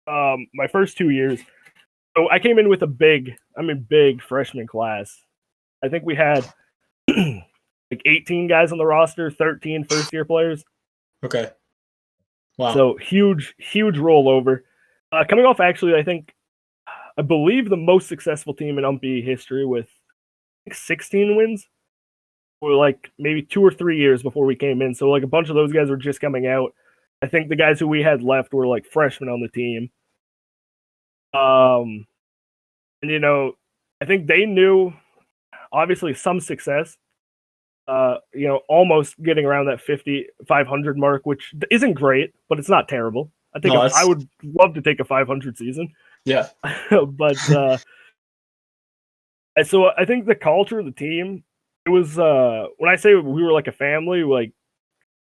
S2: my first 2 years, so I came in with a big freshman class. I think we had like 18 guys on the roster, 13 first-year players.
S3: Okay. Wow.
S2: So huge rollover. Coming off, actually, I believe the most successful team in UMPI history with 16 wins. For like maybe 2 or 3 years before we came in. So like a bunch of those guys were just coming out. I think the guys who we had left were like freshmen on the team. And I think they knew obviously some success. Almost getting around that 500 mark, which isn't great, but it's not terrible. I think I would love to take a 500 season.
S3: Yeah.
S2: But so I think the culture of the team, it was when I say we were like a family, like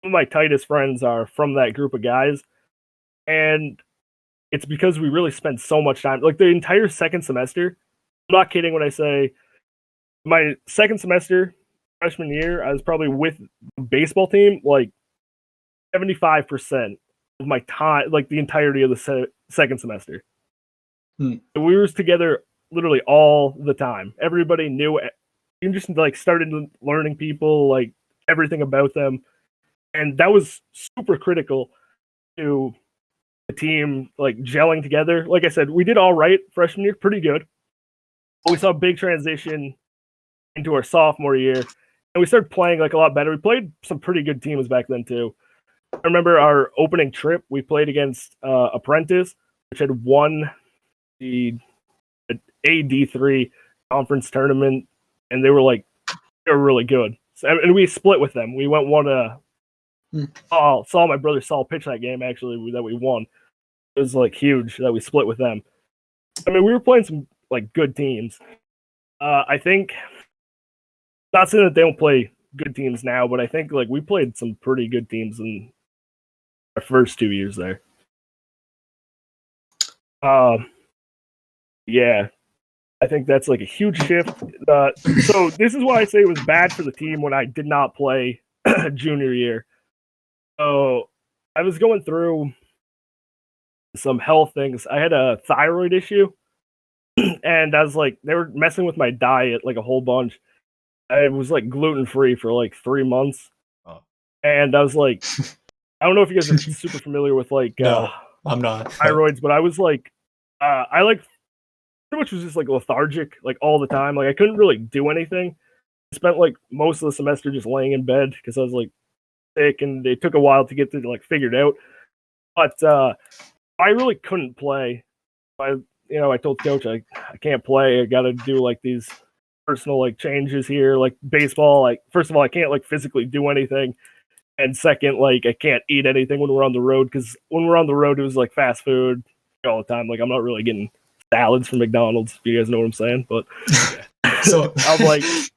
S2: some of my tightest friends are from that group of guys, and it's because we really spent so much time, like the entire second semester. I'm not kidding when I say my second semester freshman year, I was probably with the baseball team like 75% of my time, like the entirety of the second semester. We were together literally all the time. Everybody knew. You just like started learning people, like everything about them, and that was super critical to the team like gelling together. Like I said, we did all right freshman year, pretty good, but we saw a big transition into our sophomore year, and we started playing like a lot better. We played some pretty good teams back then too. I remember our opening trip, we played against Apprentice, which had won the AD3 conference tournament, and they were really good. So, and we split with them. We went saw my brother Saul pitch that game actually that we won. It was huge that we split with them. I mean, we were playing some good teams. I think, not saying that they don't play good teams now, but I think we played some pretty good teams in our first 2 years there. Yeah, I think that's a huge shift. So this is why I say it was bad for the team when I did not play junior year. So I was going through some health things. I had a thyroid issue, and I was they were messing with my diet a whole bunch. I was gluten free for 3 months, and I was I don't know if you guys are super familiar with
S3: No, I'm not.
S2: Thyroids, but I was I pretty much was just lethargic all the time. I couldn't really do anything. I spent most of the semester just laying in bed because I was sick, and it took a while to get to figured out. But I really couldn't play. I told the coach I can't play. I got to do these personal changes here, baseball. First of all, I can't physically do anything, and second, I can't eat anything when we're on the road, because when we're on the road, it was fast food all the time. I'm not really getting salads from McDonald's, if you guys know what I'm saying. But
S3: so
S2: I was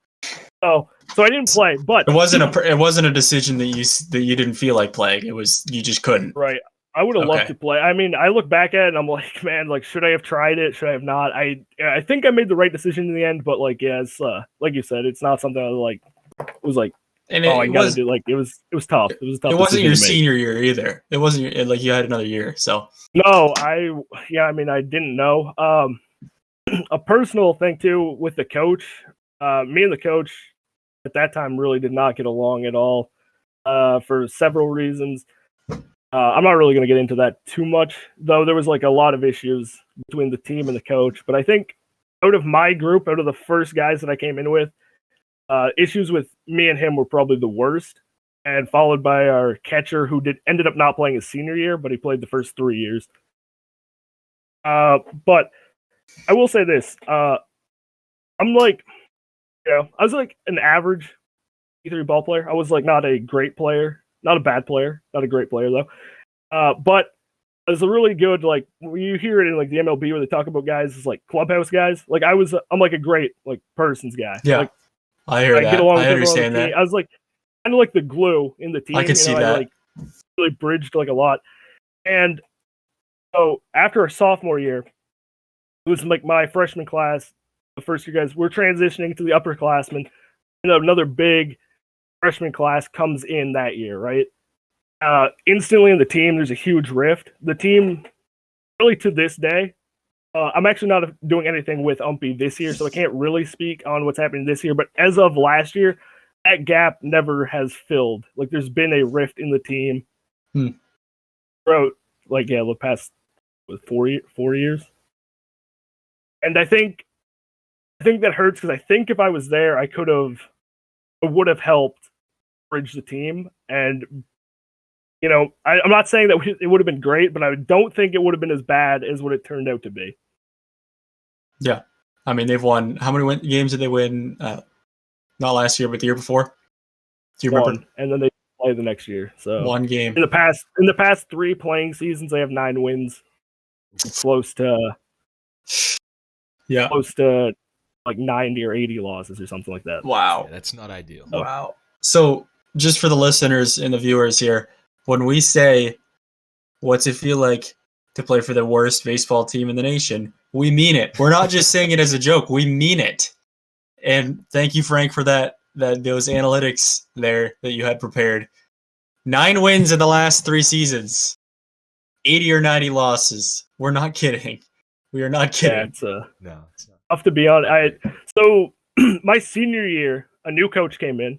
S2: so I didn't play, but
S3: it wasn't a decision that you didn't feel like playing. It was you just couldn't.
S2: Right. I would have loved to play. I mean, I look back at it and I'm man, should I have tried it? Should I have not? I think I made the right decision in the end, but yeah, it's like you said, it's not something I was
S3: and
S2: I gotta do. It was tough. It was tough.
S3: It wasn't your senior year either. It wasn't your, you had another year. So
S2: no, I mean, I didn't know. A personal thing too with the coach. Me and the coach at that time really did not get along at all. For several reasons. I'm not really going to get into that too much, though there was a lot of issues between the team and the coach. But I think out of my group, out of the first guys that I came in with, issues with me and him were probably the worst, and followed by our catcher, who ended up not playing his senior year, but he played the first 3 years. But I will say this: I'm I was an average E3 ball player. I was not a great player. Not a bad player, not a great player though. But it's a really good when you hear it in the MLB where they talk about guys as clubhouse guys. I'm a great person's guy.
S3: Yeah, I hear that. Get along with I understand that.
S2: I was kind of the glue in the team.
S3: I could see that.
S2: I really bridged a lot. And so after our sophomore year, it was my freshman class. The first year guys, we're transitioning to the upperclassmen. Another big freshman class comes in that year, right? Instantly in the team, there's a huge rift. The team, really to this day, I'm actually not doing anything with Umpy this year, so I can't really speak on what's happening this year. But as of last year, that gap never has filled. There's been a rift in the team throughout, the past 4 years. And I think that hurts, because I think if I was there, it would have helped bridge the team. And I'm not saying that it would have been great, but I don't think it would have been as bad as what it turned out to be.
S3: Yeah, I mean, they've won. How many games did they win? Not last year, but the year before. Do you remember?
S2: And then they play the next year. So
S3: one game
S2: in the past 3 playing seasons, they have 9 wins, close to 90 or 80 losses or something like that.
S3: Wow,
S1: yeah, that's not ideal.
S3: Wow. So just for the listeners and the viewers here, when we say, what's it feel like to play for the worst baseball team in the nation, we mean it. We're not just saying it as a joke. We mean it. And thank you, Frank, for those analytics there that you had prepared. 9 wins in the last 3 seasons, 80 or 90 losses. We're not kidding. We are not kidding.
S2: Yeah, it's not tough to be honest. So my senior year, a new coach came in.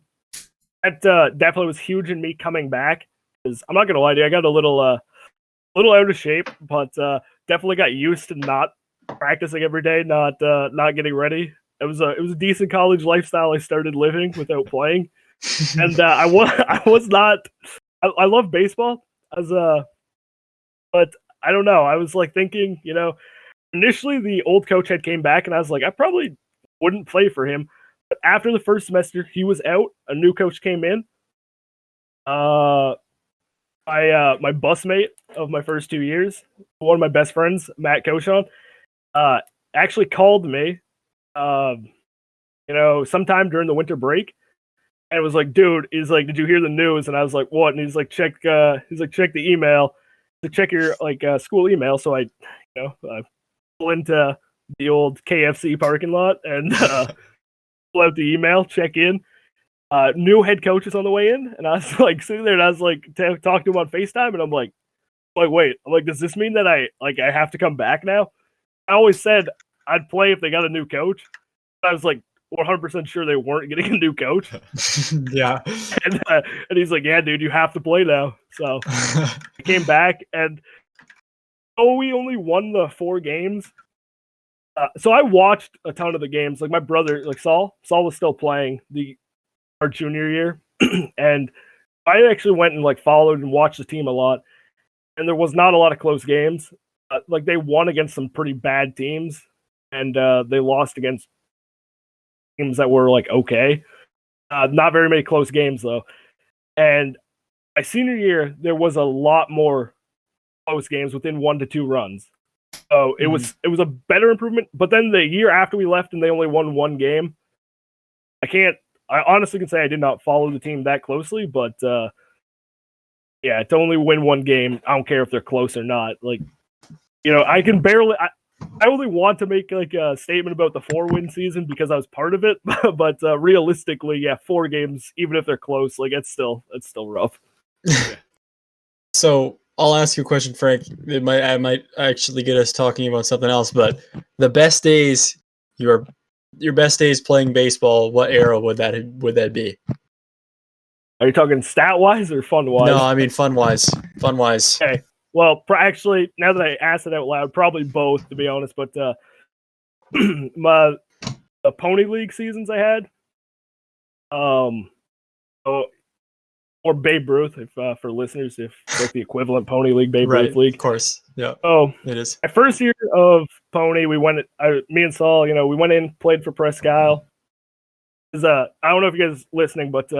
S2: That definitely was huge in me coming back, because I'm not gonna lie to you, I got a little out of shape, but definitely got used to not practicing every day, not getting ready. It was a decent college lifestyle I started living without playing, and I was not. I love baseball but I don't know. I was thinking, initially the old coach had came back, and I was I probably wouldn't play for him. But after the first semester, he was out. A new coach came in. My busmate of my first 2 years, one of my best friends, Matt Cochon, actually called me, sometime during the winter break, and was like, "Dude, he's like, did you hear the news?" And I was like, "What?" And he's like, "Check the email, to check your school email." So I pull into the old KFC parking lot and pull out the email, check in. New head coach is on the way in, and I was like sitting there, and I was like talking to him on FaceTime, and I'm like, wait, I'm like, does this mean that I have to come back now? I always said I'd play if they got a new coach. I was like 100% sure they weren't getting a new coach.
S3: Yeah.
S2: And he's like, yeah, dude, you have to play now. So I came back, and we only won the 4 games. So I watched a ton of the games. Like my brother, like Saul was still playing our junior year, and I actually went and like followed and watched the team a lot. And there was not a lot of close games. Like they won against some pretty bad teams, and they lost against teams that were like okay. Not very many close games though. And my senior year, there was a lot more close games within 1 to 2 runs. So it was a better improvement. But then the year after we left and they only won 1 game, I honestly can say I did not follow the team that closely, but yeah, to only win 1 game, I don't care if they're close or not. Like, I can barely. I only want to make like a statement about the 4-win season because I was part of it, but realistically, yeah, 4 games, even if they're close, like it's still rough.
S3: So I'll ask you a question, Frank. I might actually get us talking about something else, but the best days, your best days playing baseball, what era would that be?
S2: Are you talking stat wise or fun wise?
S3: No, I mean fun wise. Fun wise.
S2: Okay. Well, actually, now that I asked it out loud, probably both, to be honest. But the Pony League seasons I had, or Babe Ruth, if for listeners, if like the equivalent Pony League, Babe Ruth League,
S3: of course, yeah.
S2: Oh,
S3: it is.
S2: My first year of Pony, me and Saul, we went in, played for Presque Isle. I don't know if you guys listening, but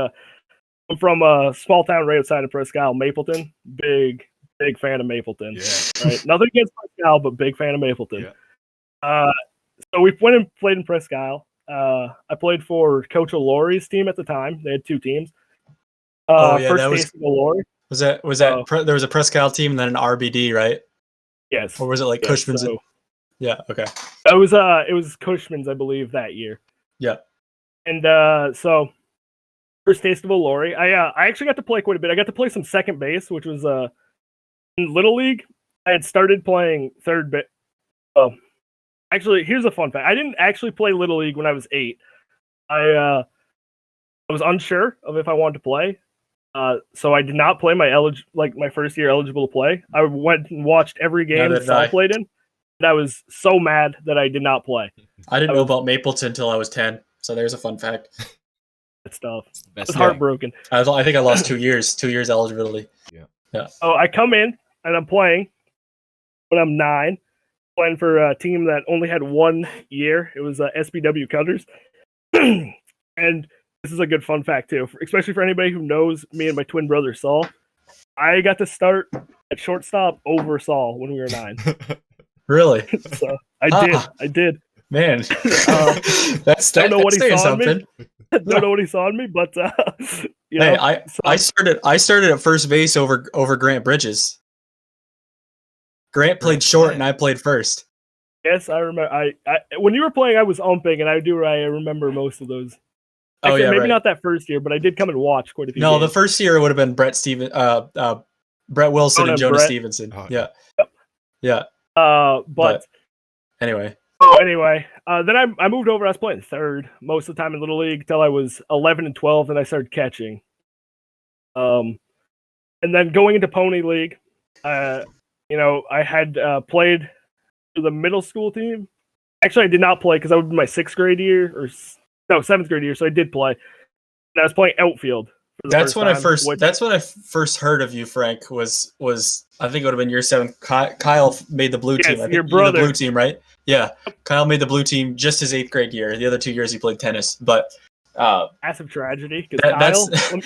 S2: I'm from a small town right outside of Presque Isle, Mapleton. Big fan of Mapleton. Yeah. Right? Nothing against Presque Isle, but big fan of Mapleton. Yeah. So we went and played in Presque Isle. I played for Coach O'Laury's team at the time. They had 2 teams. First Taste of O'Laury.
S3: Was that there was a Presque Isle team and then an RBD, right?
S2: Yes.
S3: Or was it like Cushman's?
S2: So,
S3: yeah. Okay.
S2: It was Cushman's, I believe, that year.
S3: Yeah.
S2: And so First Taste of O'Laury. I actually got to play quite a bit. I got to play some second base, which was in Little League. I had started playing third base. Oh, actually, here's a fun fact. I didn't actually play Little League when I was 8. I was unsure of if I wanted to play, so I did not play my first year eligible to play. I went and watched every game that Saul played in, and I was so mad that I did not play.
S3: I didn't know about Mapleton until I was 10, so there's a fun fact.
S2: That stuff. I was heartbroken.
S3: I think I lost 2 years, 2 years eligibility. Yeah.
S2: Oh, I come in and I'm playing when I'm 9, playing for a team that only had 1 year. It was SBW Cutters. And this is a good fun fact too, especially for anybody who knows me and my twin brother Saul. I got to start at shortstop over Saul when we were 9.
S3: Really?
S2: So I did.
S3: Man, that's
S2: don't know what he saw
S3: something.
S2: in me. Don't know what he saw in me, but
S3: I started at first base over Grant Bridges. Grant played short and I played first.
S2: Yes, I remember. I when you were playing, I was umping, and I remember most of those. Actually, maybe not that first year, but I did come and watch quite a few.
S3: No,
S2: games.
S3: The first year would have been Brett Wilson and Jonah Stevenson. Oh, yeah. But
S2: anyway. Then I moved over. I was playing third most of the time in Little League till I was 11 and 12. Then I started catching. And then going into Pony League, I had played for the middle school team. Actually, I did not play because that would be my 6th grade year 7th grade year. So I did play. And I was playing outfield for the
S3: That's
S2: first
S3: when I
S2: time,
S3: first.
S2: which-
S3: That's when I first heard of you, Frank. Was I think it would have been year 7. Kyle made the blue
S2: Yes,
S3: team. I think
S2: your
S3: you're
S2: brother.
S3: the blue team, right? Yeah. Kyle made the blue team just his 8th grade year. The other 2 years he played tennis. But
S2: massive tragedy because
S3: that's
S2: Kyle.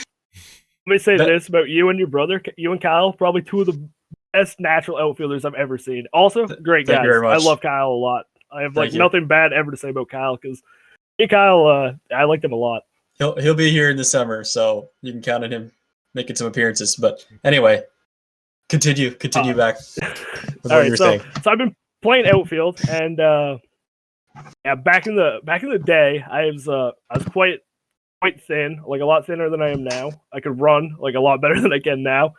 S2: Let me say
S3: that-
S2: this about you and your brother. You and Kyle, probably two of the best natural outfielders I've ever seen. Also, great
S3: Thank
S2: guys.
S3: you very much.
S2: I love Kyle a lot. I have
S3: Thank you.
S2: nothing bad ever to say about Kyle because Kyle, I liked him a lot.
S3: he'll be here in the summer, so you can count on him making some appearances. But anyway, continue back with
S2: All
S3: what
S2: right,
S3: you were
S2: so
S3: saying.
S2: I've been playing outfield, and yeah, back in the day, I was quite thin, like a lot thinner than I am now. I could run like a lot better than I can now.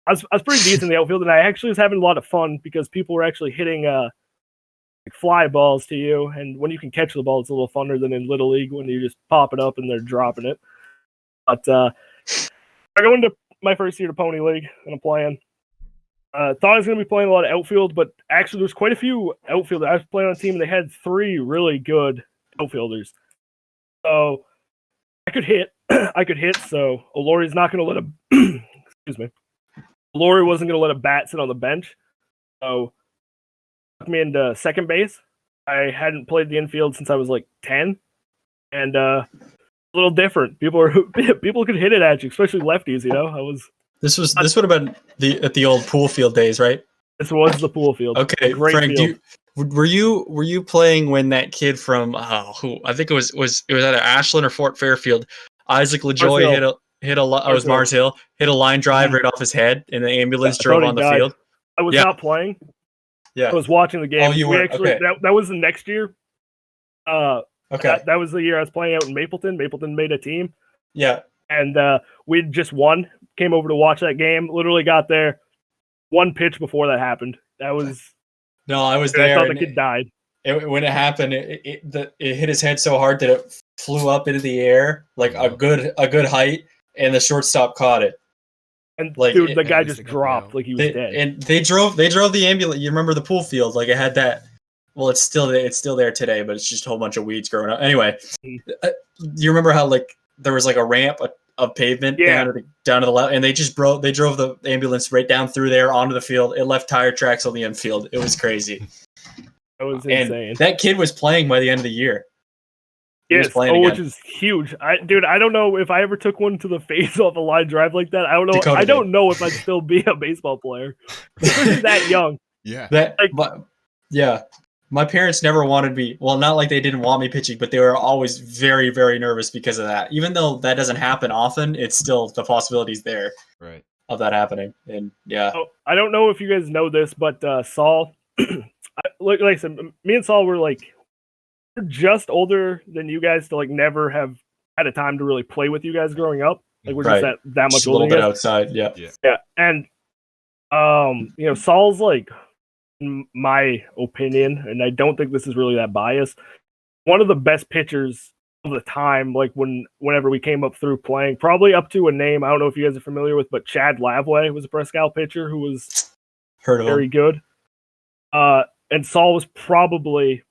S2: I was pretty decent in the outfield, and I actually was having a lot of fun because people were actually hitting like fly balls to you, and when you can catch the ball, it's a little funner than in Little League when you just pop it up and they're dropping it. But I go into my first year to Pony League, and I'm playing. Thought I was going to be playing a lot of outfield, but actually there's quite a few outfielders. I was playing on a team, and they had 3 really good outfielders. So I could hit. So Olori's not going to let a excuse me. Olori wasn't going to let a bat sit on the bench. So took me into second base. I hadn't played the infield since I was like 10, and a little different. People could hit it at you, especially lefties. You know,
S3: This would have been at the old pool field days, right?
S2: this was the pool field.
S3: Okay,
S2: Great
S3: Frank,
S2: field.
S3: were you playing when that kid from who I think it was either Ashland or Fort Fairfield, Isaac LaJoy hit a was Mars Hill, hit a line drive right off his head, and the ambulance
S2: I
S3: drove
S2: thought he
S3: on the
S2: died.
S3: field.
S2: I was
S3: Yeah.
S2: not playing.
S3: Yeah.
S2: I was watching the game.
S3: Oh, you were? Okay.
S2: That was the next year.
S3: Okay.
S2: That was the year I was playing out in Mapleton. Mapleton made a team,
S3: Yeah.
S2: and we'd just won. Came over to watch that game. Literally got there one pitch before that happened. That was.
S3: No, I was
S2: Dude,
S3: there.
S2: I thought the
S3: and
S2: kid died.
S3: when it happened, it hit his head so hard that it flew up into the air like a good height, and the shortstop caught it.
S2: And
S3: Like,
S2: dude, the guy
S1: at least
S2: just
S1: they got the
S2: dropped
S1: out.
S2: like he was dead.
S3: And they drove the ambulance. You remember the pool field? Like it had that. Well, it's still there today, but it's just a whole bunch of weeds growing up. Anyway, you remember how like there was like a ramp of pavement down to the left, and they drove the ambulance right down through there onto the field. It left tire tracks on the infield. It was crazy.
S2: That was
S3: And
S2: insane.
S3: that kid was playing by the end of the year. He was
S2: Yes,
S3: playing
S2: which
S3: again.
S2: is huge. I don't know if I ever took one to the face off a line drive like that. I don't know.
S3: Dakota
S2: I don't
S3: did.
S2: know if I'd still be a baseball player. Especially that young.
S1: Yeah.
S3: Yeah. My parents never wanted me. Well, not like they didn't want me pitching, but they were always very, very nervous because of that. Even though that doesn't happen often, it's still the possibilities there
S1: Right.
S3: of that happening. And yeah,
S2: Oh, I don't know if you guys know this, but Saul, like I said, me and Saul were like we're just older than you guys to like never have had a time to really play with you guys growing up. Like we're just
S3: Right.
S2: that much
S3: just a
S2: older.
S3: little
S2: than
S3: bit
S2: you guys.
S3: outside. Yeah.
S2: Yeah, and Saul's like, in my opinion, and I don't think this is really that biased, one of the best pitchers of the time. Like whenever we came up through playing, probably up to a name I don't know if you guys are familiar with, but Chad Lavway was a Prescal pitcher who was
S3: Heard of
S2: very
S3: him.
S2: good. And Saul was probably,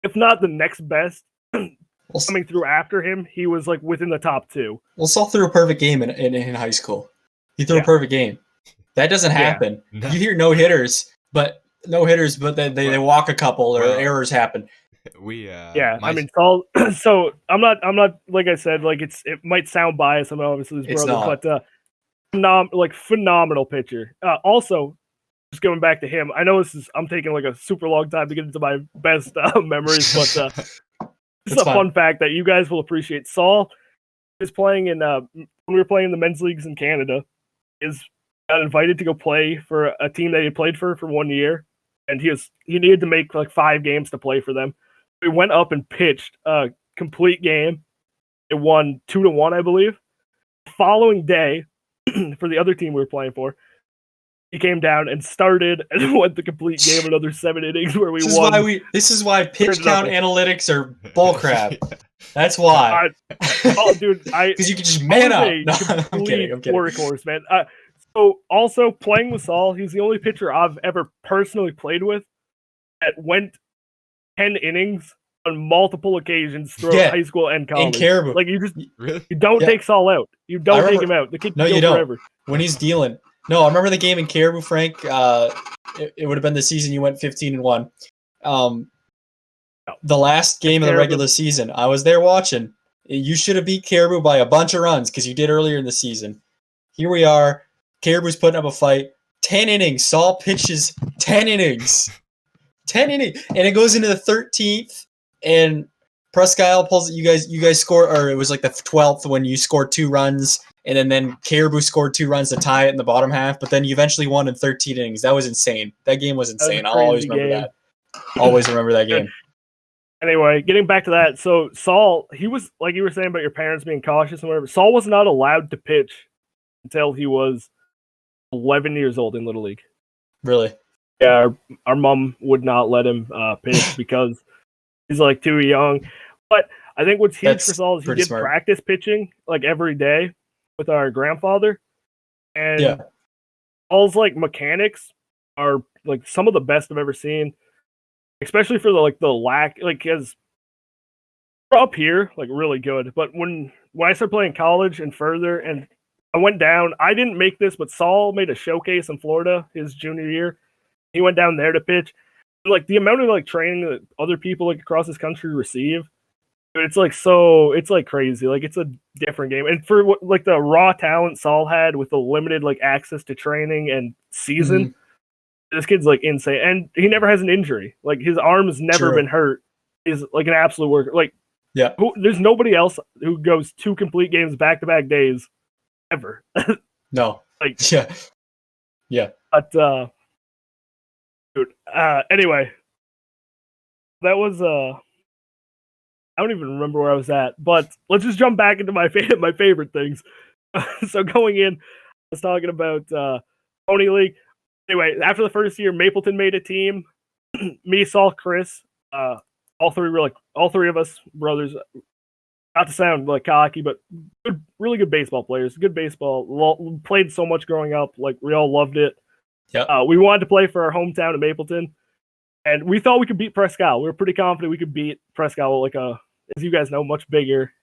S2: if not the next best, coming through after him. He was like within the top 2.
S3: Well, Saul threw a perfect game in high school. He threw a perfect game. That doesn't happen.
S1: No.
S3: You hear no hitters, but then they walk a couple or errors happen.
S1: We
S2: I mean Saul. So I'm not like I said, like it might sound biased. I'm obviously his
S3: It's
S2: brother, but phenomenal pitcher. Also, just going back to him, I know I'm taking like a super long time to get into my best memories, but this is a fun fact that you guys will appreciate. Saul is playing in when we were playing the men's leagues in Canada. Got invited to go play for a team that he played for 1 year, and he needed to make like 5 games to play for them. We went up and pitched a complete game. It won 2-1, I believe. The following day, for the other team we were playing for, he came down and started and went the complete game, another 7 innings where we won.
S3: This is why pitch count analytics are bullcrap. That's why.
S2: Dude,
S3: because you can just man up. No, I'm kidding.
S2: Workhorse, man. So also playing with Saul, he's the only pitcher I've ever personally played with that went 10 innings on multiple occasions throughout high school and college.
S3: In Caribou.
S2: Like you
S1: Really?
S2: don't take Saul out. You don't take him out. The kid can go forever.
S3: When he's dealing. No, I remember the game in Caribou, Frank. It would have been the season you went 15-1. The last game of the regular season, I was there watching. You should have beat Caribou by a bunch of runs because you did earlier in the season. Here we are. Caribou's putting up a fight. 10 innings. Saul pitches 10 innings. 10 innings. And it goes into the 13th. And Presque Isle pulls it. You guys score, or it was like the 12th when you scored 2 runs. And then Caribou scored 2 runs to tie it in the bottom half. But then you eventually won in 13 innings. That was insane. That game was insane. I'll always remember that. Always remember that game.
S2: Anyway, getting back to that. So Saul, he was, like you were saying about your parents being cautious and whatever. Saul was not allowed to pitch until he was 11 years old in Little League.
S3: Really?
S2: Yeah, our mom would not let him pitch because he's like too young. But I think what's huge for Saul is he did practice pitching like every day with our grandfather. And Saul's like mechanics are like some of the best I've ever seen. Especially for the lack, like, because we're up here, like, really good. But when I started playing college and further, and I went down, I didn't make this, but Saul made a showcase in Florida his junior year. He went down there to pitch. Like, the amount of, like, training that other people, like, across this country receive, it's, like, it's, like, crazy. Like, it's a different game. And for, like, the raw talent Saul had with the limited, like, access to training and season, this kid's like insane, and he never has an injury. Like his arm has never been hurt. Is like an absolute worker. Like there's nobody else who goes 2 complete games back-to-back days ever.
S3: No.
S2: Like
S3: yeah.
S2: But dude. Anyway, that was I don't even remember where I was at. But let's just jump back into my favorite things. So going in, I was talking about Pony League. Anyway, after the first year, Mapleton made a team. Me, Saul, Chris, all three of us brothers. Not to sound like cocky, but really good baseball players. Good baseball. Played so much growing up. Like we all loved it.
S3: Yeah.
S2: We wanted to play for our hometown of Mapleton, and we thought we could beat Presque Isle. We were pretty confident we could beat Presque Isle, like as you guys know, much bigger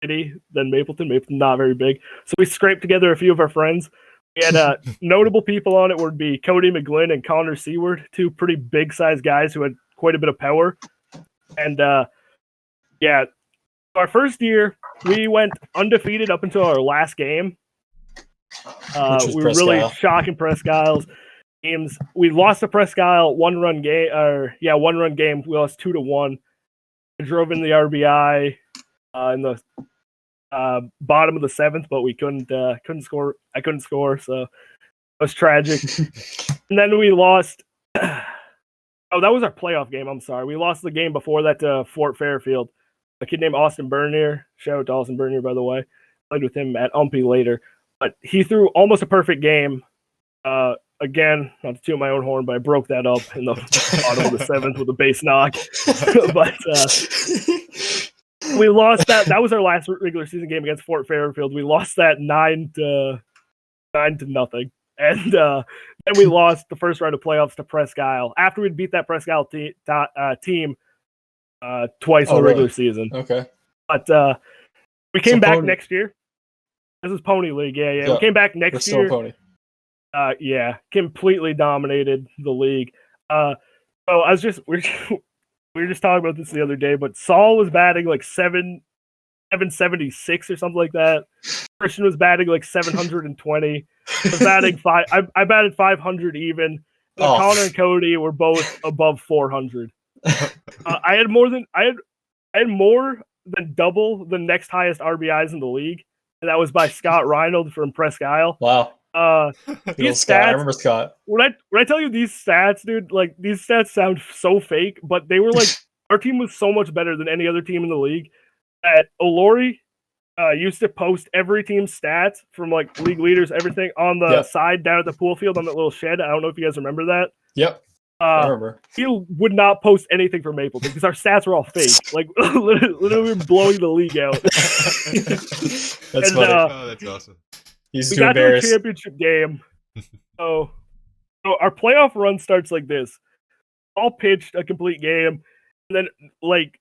S2: city than Mapleton. Mapleton not very big, so we scraped together a few of our friends. We had notable people on it would be Cody McGlynn and Connor Seward, 2 pretty big-sized guys who had quite a bit of power. And, our first year, we went undefeated up until our last game. We were really shocking Presque Isle's games. We lost to Presque Isle one-run game. We lost 2-1. I drove in the RBI in the bottom of the 7th, but we couldn't score. I couldn't score, so it was tragic. And then we lost. Oh, that was our playoff game. I'm sorry. We lost the game before that to Fort Fairfield. A kid named Austin Bernier. Shout out to Austin Bernier, by the way. Played with him at Umpy later. But he threw almost a perfect game. Again, not to toot my own horn, but I broke that up in the bottom of the 7th with a base knock. But we lost that. That was our last regular season game against Fort Fairfield. We lost that 9-0. And then we lost the first round of playoffs to Presque Isle after we'd beat that Presque Isle team twice in the regular season.
S3: Okay.
S2: But we came back next year. This is Pony League. Yeah. We came back next year.
S3: Pony.
S2: Completely dominated the league. So we were just talking about this the other day, but Saul was batting like 776 or something like that. Christian was batting like 720. I was batting I batted 500 even. Connor and Cody were both above 400. I had more than double the next highest RBIs in the league, and that was by Scott Reinold from Presque Isle.
S3: Wow.
S2: These
S3: Scott.
S2: stats,
S3: I remember Scott.
S2: When I tell you these stats, dude, like these stats sound so fake, but they were like our team was so much better than any other team in the league. At Olori, used to post every team's stats from like league leaders, everything on the side down at the pool field on that little shed. I don't know if you guys remember that.
S3: Yep. I remember.
S2: He would not post anything for Mapleton because our stats were all fake. Like literally, we were blowing the league out.
S3: That's funny.
S1: That's awesome.
S3: He's
S2: we
S3: too
S2: got
S3: embarrassed.
S2: to the championship game. So our playoff run starts like this. All pitched a complete game. And then like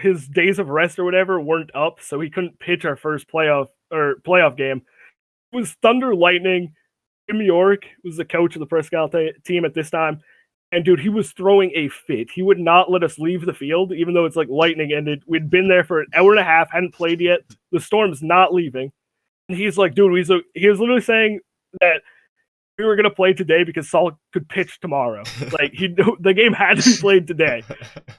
S2: his days of rest or whatever weren't up, so he couldn't pitch our first playoff game. It was Thunder Lightning. Jim York was the coach of the Prescott team at this time. And dude, he was throwing a fit. He would not let us leave the field, even though it's like lightning ended. We'd been there for an hour and a half, hadn't played yet. The Storm's not leaving. And he's like, dude, he was literally saying that we were going to play today because Saul could pitch tomorrow. Like, the game had to be played today.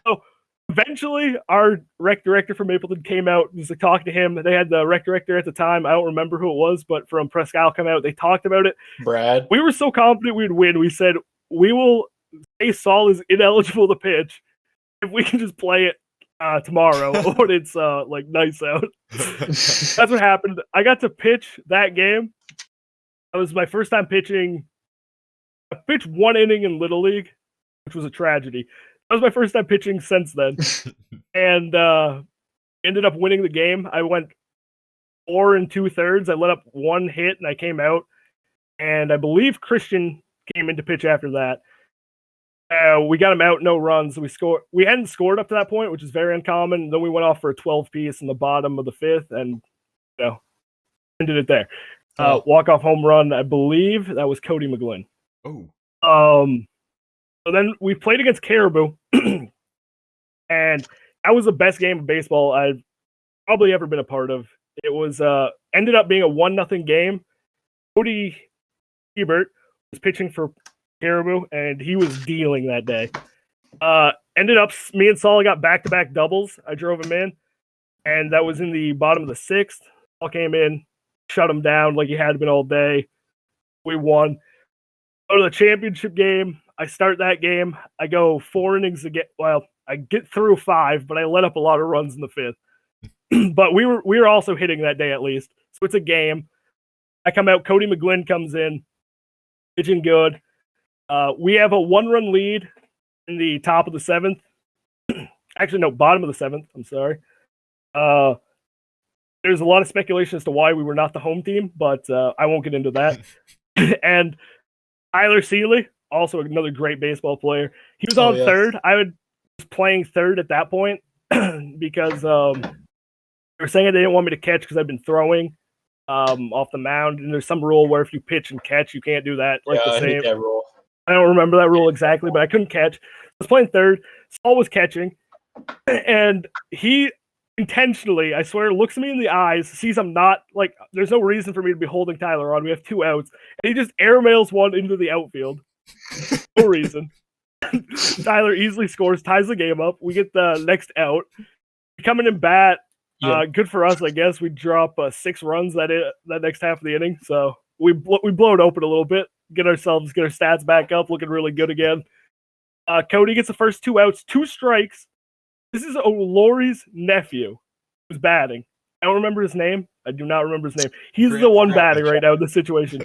S2: So eventually, our rec director from Mapleton came out, was like, talking to him. They had the rec director at the time. I don't remember who it was, but from Prescott come out. They talked about it.
S3: Brad.
S2: We were so confident we'd win. We said, we will say Saul is ineligible to pitch if we can just play it tomorrow when it's like nice out. That's what happened. I got to pitch that game. That was my first time pitching. I pitched one inning in Little League, which was a tragedy. That was my first time pitching since then. And ended up winning the game. I went 4 2/3. I let up one hit and I came out. And I believe Christian came in to pitch after that. We got him out, no runs. We hadn't scored up to that point, which is very uncommon. Then we went off for a 12-piece in the bottom of the 5th and ended it there. Walk-off home run, I believe that was Cody McGlynn.
S1: Oh.
S2: So then we played against Caribou, and that was the best game of baseball I've probably ever been a part of. It was ended up being a 1-0 game. Cody Hebert was pitching for Caribou, and he was dealing that day. Ended up, me and Saul got back-to-back doubles. I drove him in, and that was in the bottom of the 6th. Saul came in, shut him down like he had been all day. We won. Go to the championship game. I start that game. I go 4 innings again. Well, I get through 5, but I let up a lot of runs in the 5th. But we were also hitting that day at least. So it's a game. I come out. Cody McGlynn comes in, pitching good. We have a 1-run lead in the top of the 7th. Actually, no, bottom of the 7th. I'm sorry. There's a lot of speculation as to why we were not the home team, but I won't get into that. And Tyler Seeley, also another great baseball player. He was on third. I was playing third at that point because they were saying they didn't want me to catch because I've been throwing off the mound. And there's some rule where if you pitch and catch, you can't do that. Like the same.
S3: I hate that rule.
S2: I don't remember that rule exactly, but I couldn't catch. I was playing third. Saul was catching. And he intentionally, I swear, looks me in the eyes, sees I'm not, like, there's no reason for me to be holding Tyler on. We have 2 outs. And he just airmails one into the outfield. No reason. Tyler easily scores, ties the game up. We get the next out. We come in and bat. Yeah. Good for us, I guess. We drop 6 runs that next half of the inning. So we blow it open a little bit, get our stats back up, looking really good again. Cody gets the first 2 outs, 2 strikes. This is O'Laury's nephew who's batting. I don't remember his name. I do not remember his name. He's the one batting right now in this situation.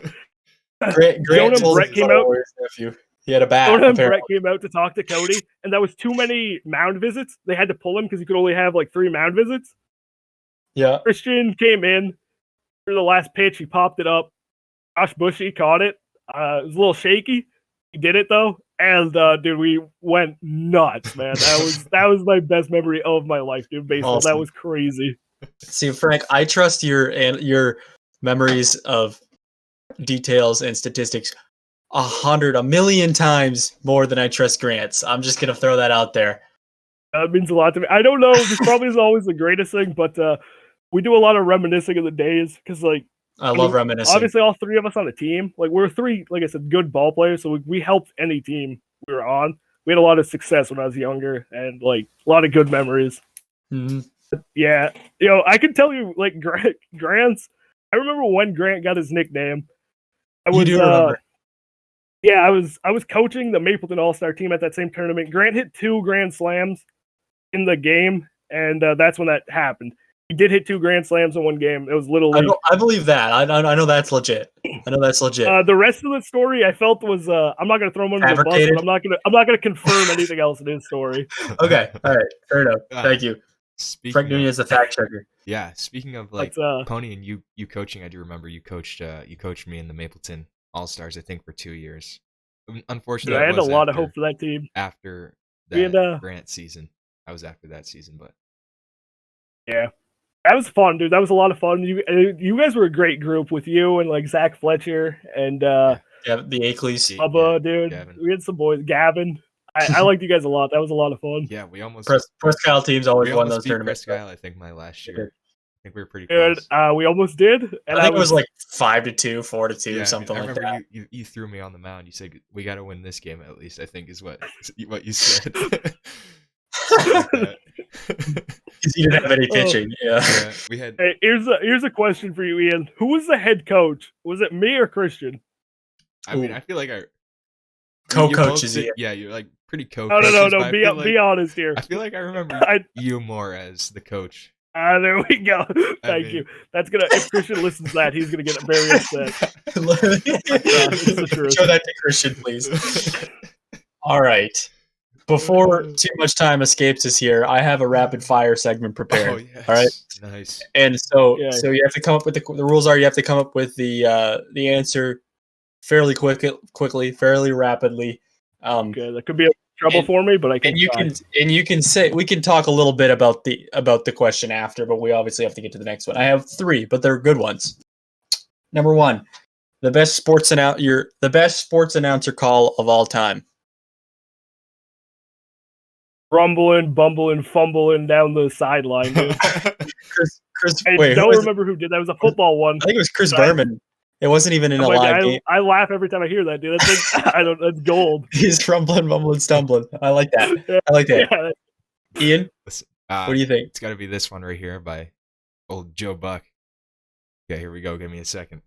S3: Grant
S2: Brett came out.
S3: Nephew. He had a bat.
S2: Jonah and Brett came out to talk to Cody, and that was too many mound visits. They had to pull him because you could only have like 3 mound visits.
S3: Yeah.
S2: Christian came in for the last pitch. He popped it up. Josh Bushy caught it. It was a little shaky. He did it though. And dude, we went nuts, man. That was my best memory of my life, dude. Baseball, awesome. That was crazy.
S3: See, Frank, I trust your memories of details and statistics 100, 1,000,000 times more than I trust Grant's. I'm just gonna throw that out there.
S2: That means a lot to me. I don't know. This probably isn't always the greatest thing, but we do a lot of reminiscing of the days because, like,
S3: I love reminiscing.
S2: Obviously, all 3 of us on the team, like, we're 3, like I said, good ball players. So we helped any team we were on. We had a lot of success when I was younger, and like a lot of good memories.
S3: Mm-hmm.
S2: Yeah, I can tell you, like, Grant's. I remember when Grant got his nickname.
S3: You do remember?
S2: Yeah, I was coaching the Mapleton All-Star team at that same tournament. Grant hit 2 grand slams in the game, and that's when that happened. He did hit 2 grand slams in one game. It was Little League.
S3: I believe that. I know that's legit.
S2: The rest of the story I felt was I'm not going to throw him under the bus, but I'm not going to confirm anything else in his story.
S3: Okay, all right, fair enough. Thank you. Frank Nunez, the fact checker.
S1: Yeah, speaking of like Pony and you coaching, I do remember you coached me in the Mapleton All Stars, I think, for 2 years. Unfortunately,
S2: I had a lot of hope for that team.
S1: After that Grant season. I was after that season, but
S2: yeah, that was fun, dude. That was a lot of fun. You guys were a great group with you and like Zach Fletcher and
S3: yeah, the Akelys.
S2: Bubba, dude.
S1: Gavin.
S2: We had some boys. Gavin. I liked you guys a lot. That was a lot of fun.
S1: Yeah, we almost
S3: Presque Isle teams always
S1: we
S3: won
S1: almost
S3: those
S1: beat
S3: tournaments.
S1: Presque Isle, I think my last year. I think we were pretty
S2: Dude,
S1: close.
S2: we almost did. And
S3: I think it was like 5-2, 4-2, something
S1: I
S3: like
S1: remember
S3: that.
S1: you threw me on the mound. You said we got to win this game at least. I think is what you said.
S3: Because you didn't have any pitching. Yeah.
S1: We had.
S2: Hey, here's a question for you, Ian. Who was the head coach? Was it me or Christian?
S1: I mean, I feel like
S3: co-coaches.
S1: Yeah, you're like pretty
S2: No.
S1: co-coaches.
S2: Be honest here.
S1: I feel like I remember you more as the coach.
S2: There we go. Thank you. That's gonna. If Christian listens to that, he's gonna get very upset. It's the truth.
S3: Show that to Christian, please. All right. Before too much time escapes us here, I have a rapid fire segment prepared.
S1: Oh, yes.
S3: All right.
S1: Nice.
S3: And so
S2: Yeah.
S3: you have to come up with the rules are you have to come up with the answer fairly quickly, fairly rapidly.
S2: Okay, that could be a trouble for me, but I can.
S3: And you can say we can talk a little bit about the question after, but we obviously have to get to the next one. I have 3, but they're good ones. Number 1, the best sports announcer call of all time.
S2: Rumbling, bumbling, fumbling down the sideline, dude.
S3: Chris,
S2: I don't remember who did that. It was a football one.
S3: I think it was Chris Berman. It wasn't even in a live game.
S2: I laugh every time I hear that, dude. That's like, that's gold.
S3: He's rumbling, bumbling, stumbling. I like that. I like that.
S2: Yeah.
S3: Ian,
S1: Listen,
S3: what do you think?
S1: It's got to be this one right here by old Joe Buck. Okay, here we go. Give me a second.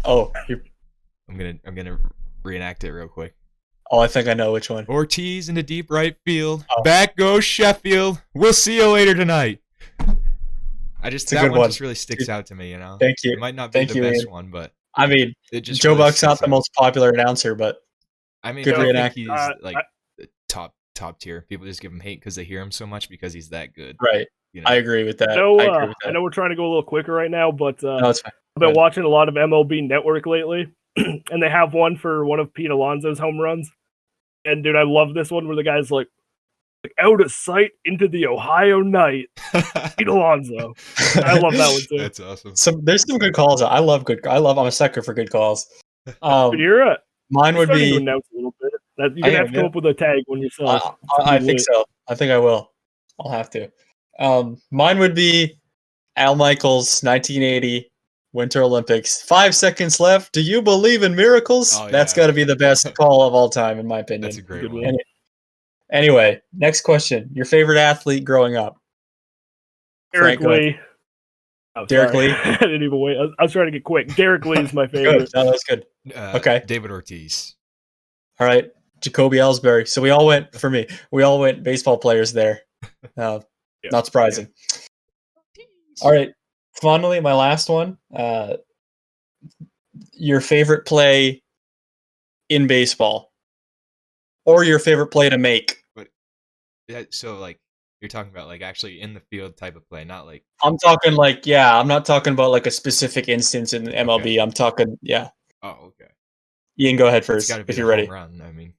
S3: Oh,
S1: I'm gonna reenact it real quick.
S3: Oh, I think I know which one.
S1: Ortiz into deep right field.
S3: Oh.
S1: Back goes Sheffield. We'll see you later tonight. That one just really sticks out to me, you know.
S3: Thank you.
S1: It might not be the best one, but
S3: I mean,
S1: it just
S3: Joe
S1: really
S3: Buck's not
S1: sticks
S3: the
S1: out.
S3: most popular announcer, but
S1: I mean,
S3: good
S1: I don't
S3: reenact.
S1: think he's like the top tier. People just give him hate because they hear him so much because he's that good.
S3: Right.
S1: You know?
S3: I agree with that.
S2: I know we're trying to go a little quicker right now, but
S3: no, it's fine.
S2: I've been watching a lot of MLB Network lately, and they have one for one of Pete Alonso's home runs. And dude, I love this one where the guy's like out of sight into the Ohio night. Pete Alonso. I love that one too.
S1: That's awesome.
S3: There's some good calls. I'm a sucker for good calls.
S2: But
S3: Mine would be.
S2: To announce a little bit. You're gonna have to come up with a tag when yourself.
S3: I think so. I think I will. I'll have to. Mine would be Al Michaels, 1980 Winter Olympics. 5 seconds left. Do you believe in miracles?
S1: Oh, yeah.
S3: That's got to be the best call of all time, in my opinion.
S1: That's a great one.
S3: Anyway, next question. Your favorite athlete growing up?
S2: Derek Lee. Oh,
S3: Derek Lee?
S2: I didn't even wait. I was trying to get quick. Derek Lee is my favorite.
S3: Good. No, that was good. Okay.
S1: David Ortiz.
S3: All right. Jacoby Ellsbury. So we all went baseball players there. Not surprising.
S1: Yeah.
S3: All right. Finally, my last one. Your favorite play in baseball, or your favorite play to make.
S1: So like you're talking about like actually in the field type of play, not like
S3: I'm talking like I'm not talking about like a specific instance in MLB.
S1: Okay.
S3: I'm talking
S1: Oh, okay.
S3: Ian, go ahead first
S1: It's gotta be
S3: if
S1: the
S3: you're ready.
S1: home run. I mean,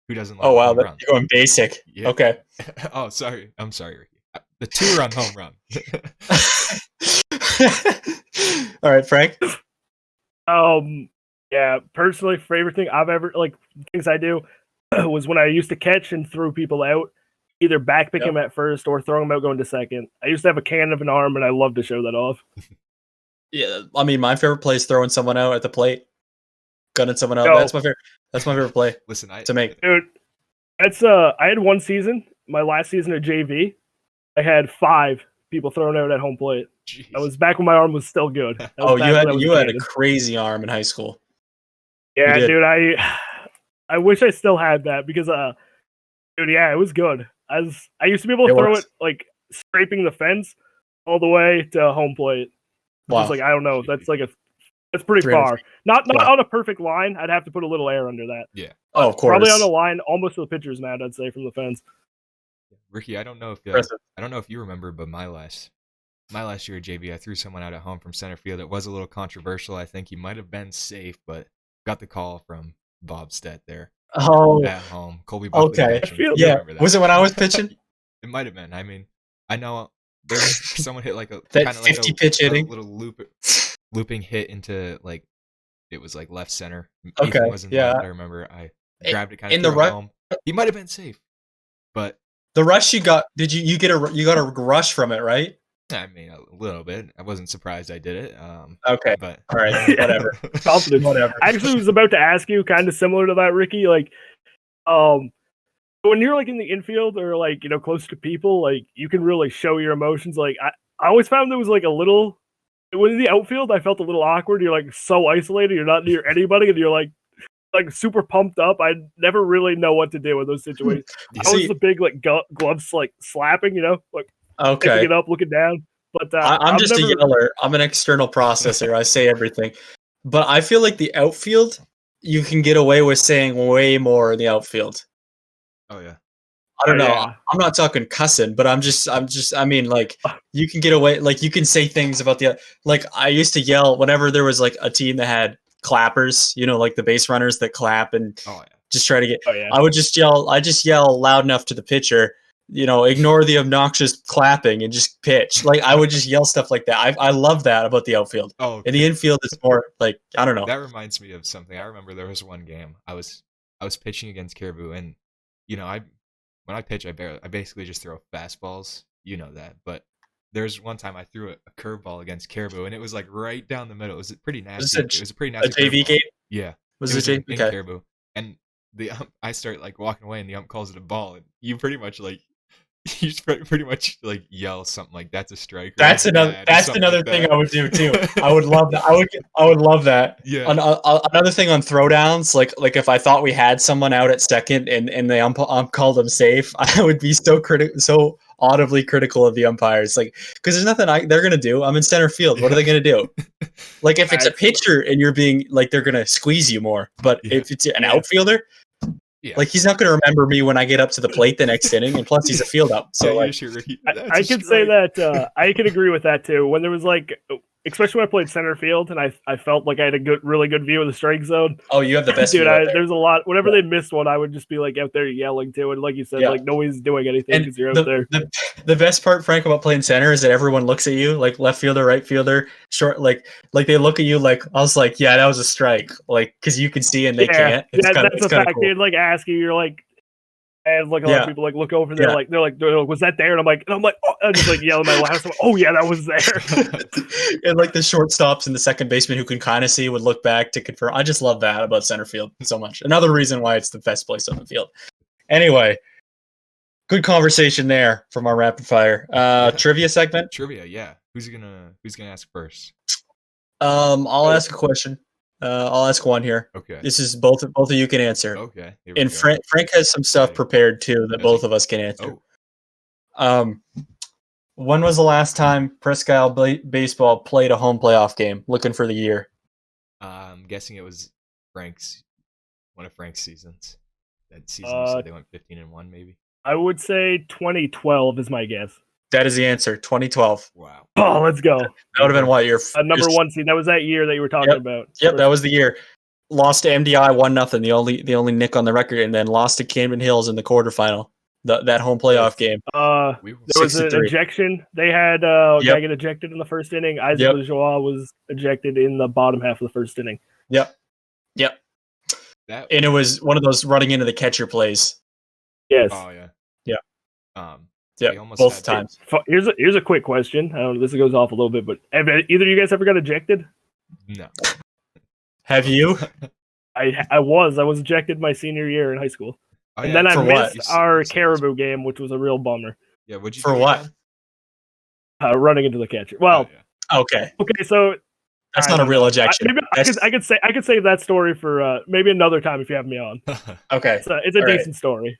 S1: who doesn't like
S3: Oh wow,
S1: home run?
S3: you're going basic.
S1: Yeah.
S3: Okay.
S1: Oh, sorry. I'm sorry, Ricky. The 2-run home run.
S3: All right, Frank.
S2: Yeah, personally, favorite thing I've ever things I do was when I used to catch and throw people out, either backpick them at first or throw them out going to second. I used to have a cannon of an arm, and I love to show that off.
S3: Yeah, I mean, my favorite play is throwing someone out at the plate, gunning someone out.
S2: No.
S3: That's my favorite play.
S1: Listen,
S3: to make.
S2: Dude, that's I had one season, my last season at JV. I had 5 people thrown out at home plate.
S1: Jeez.
S2: That was back when my arm was still good.
S3: You had a crazy arm in high school.
S2: Yeah, dude, I wish I still had that because dude, yeah, it was good. I used to be able to throw it like scraping the fence all the way to home plate.
S3: Wow.
S2: It's like I don't know, that's pretty far. Not on a perfect line. I'd have to put a little air under that.
S1: Yeah.
S3: Oh, of course.
S2: Probably on the line, almost to the pitcher's mound, I'd say, from the fence.
S1: Ricky, I don't know if you remember, but my last year at JV, I threw someone out at home from center field. It was a little controversial. I think he might have been safe, but got the call from Bob Stett there.
S3: Oh,
S1: at home. Colby Buckley
S3: okay.
S1: catching.
S2: I feel-
S1: You
S3: Yeah.
S1: remember that.
S3: Was it when I was pitching?
S1: It might have been. I mean, I know there was someone hit like a
S3: That
S1: kind of like
S3: 50 pitch
S1: a
S3: inning?
S1: little looping hit into like it was like left center.
S3: Okay,
S1: Ethan was in
S3: yeah.
S1: left. I remember I grabbed it kind
S3: In
S1: of
S3: the
S1: threw it
S3: rut,
S1: home. He might have been safe, but
S3: the rush you got, did you got a rush from it, right?
S1: I mean a little bit. I wasn't surprised I did it.
S3: Okay.
S1: But
S3: All right, whatever.
S2: Confidence.
S3: Whatever.
S2: I actually was about to ask you, kind of similar to that, Ricky. Like, when you're like in the infield or like close to people, like you can really show your emotions. Like I always found there was like a little in the outfield. I felt a little awkward. You're like so isolated. You're not near anybody, and you're like super pumped up. I never really know what to do in those situations. I was the big like gloves like slapping, like picking
S3: Okay.
S2: it up, looking down. But
S3: I'm just a yeller. I'm an external processor. I say everything. But I feel like the outfield, you can get away with saying way more in the outfield.
S1: oh yeah.
S3: I don't know.
S2: Yeah.
S3: I'm not talking cussing, but I mean, like, you can get away, like, you can say things about like, I used to yell whenever there was, like, a team that had clappers, like the base runners that clap and
S1: Oh yeah.
S3: just try to get,
S2: Oh yeah.
S3: I just yell loud enough to the pitcher, ignore the obnoxious clapping and just pitch. Like, I would just yell stuff like that. I love that about the outfield.
S1: Oh,
S3: In the infield, it's more, like, I don't know.
S1: that reminds me of something. I remember there was one game I was pitching against Caribou, and when I pitch, I basically just throw fastballs. You know that, but there's one time I threw a curveball against Caribou, and it was like right down the middle. It was pretty nasty. It was a pretty nasty
S3: JV
S1: curveball.
S3: game?
S1: Yeah,
S3: Was
S1: it
S3: it
S1: was
S3: a
S1: in
S3: JV? Okay.
S1: Caribou, and the I start like walking away, and the ump calls it a ball, and you pretty much like you just pretty much like yell something like that's a strike.
S3: That's another thing I would do too. I would love that. I would love that.
S1: Yeah.
S3: Another thing on throwdowns, like if I thought we had someone out at second and the ump called them safe, I would be so audibly critical of the umpires, like, because there's nothing they're gonna do. I'm in center field. What are they gonna do? Like, if it's a pitcher and you're being like, they're gonna squeeze you more. But if it's an outfielder, like, he's not going to remember me when I get up to the plate the next inning, and plus he's a field up. So like,
S2: I can say that I can agree with that too. When there was like, especially when I played center field, and I felt like I had a really good view of the strike zone.
S3: Oh, you have the best
S2: dude.
S3: view
S2: There's a lot. Whenever they missed one, I would just be like out there yelling too, and like you said, like nobody's doing anything because you're out there.
S3: The best part, Frank, about playing center is that everyone looks at you, like left fielder, right fielder, short, like they look at you like, I was like, yeah, that was a strike, like, because you can see and they can't. It's
S2: that's a fact.
S3: Cool.
S2: They'd like ask you, you're like. And like a lot of people like look over there, they're like, was that there? And I'm like, oh, I'm just like yelling my last. Oh yeah, that was there.
S3: And like the shortstops and the second baseman who can kind of see would look back to confirm. I just love that about center field so much. Another reason why it's the best place on the field. Anyway, good conversation there from our rapid fire trivia segment.
S1: Trivia, yeah. Who's gonna ask first?
S3: I'll ask a question. I'll ask one here.
S1: Okay.
S3: This is both of you can answer.
S1: Okay.
S3: And Frank has some stuff prepared too that both of us can answer.
S1: Oh.
S3: When was the last time Presque Isle Baseball played a home playoff game? Looking for the year.
S1: I'm guessing it was one of Frank's seasons. That season you said they went 15-1, maybe.
S2: I would say 2012 is my guess.
S3: That is the answer. 2012.
S1: Wow.
S2: Oh, let's go.
S3: That would have been what your
S2: number one seed. That was that year that you were talking about.
S3: Yep, that was the year. Lost to MDI 1-0. The only nick on the record, and then lost to Camden Hills in the quarterfinal. That home playoff game.
S2: There was an ejection. They had a guy get ejected in the first inning. Isaac Lajoie was ejected in the bottom half of the first inning.
S3: Yep. And it was one of those running into the catcher plays.
S2: Yes.
S1: Oh yeah.
S3: Yeah, both times.
S2: Here's a quick question. I don't know, this goes off a little bit, but have either of you guys ever got ejected?
S1: No.
S3: Have you?
S2: I was ejected my senior year in high school.
S1: Oh,
S2: and then I missed our Caribou game, which was a real bummer.
S1: Yeah, what'd you
S3: for what?
S2: Running into the catcher. Well,
S3: okay,
S2: so
S3: that's not a real ejection.
S2: I could save that story for maybe another time if you have me on.
S3: Okay,
S2: it's a decent story.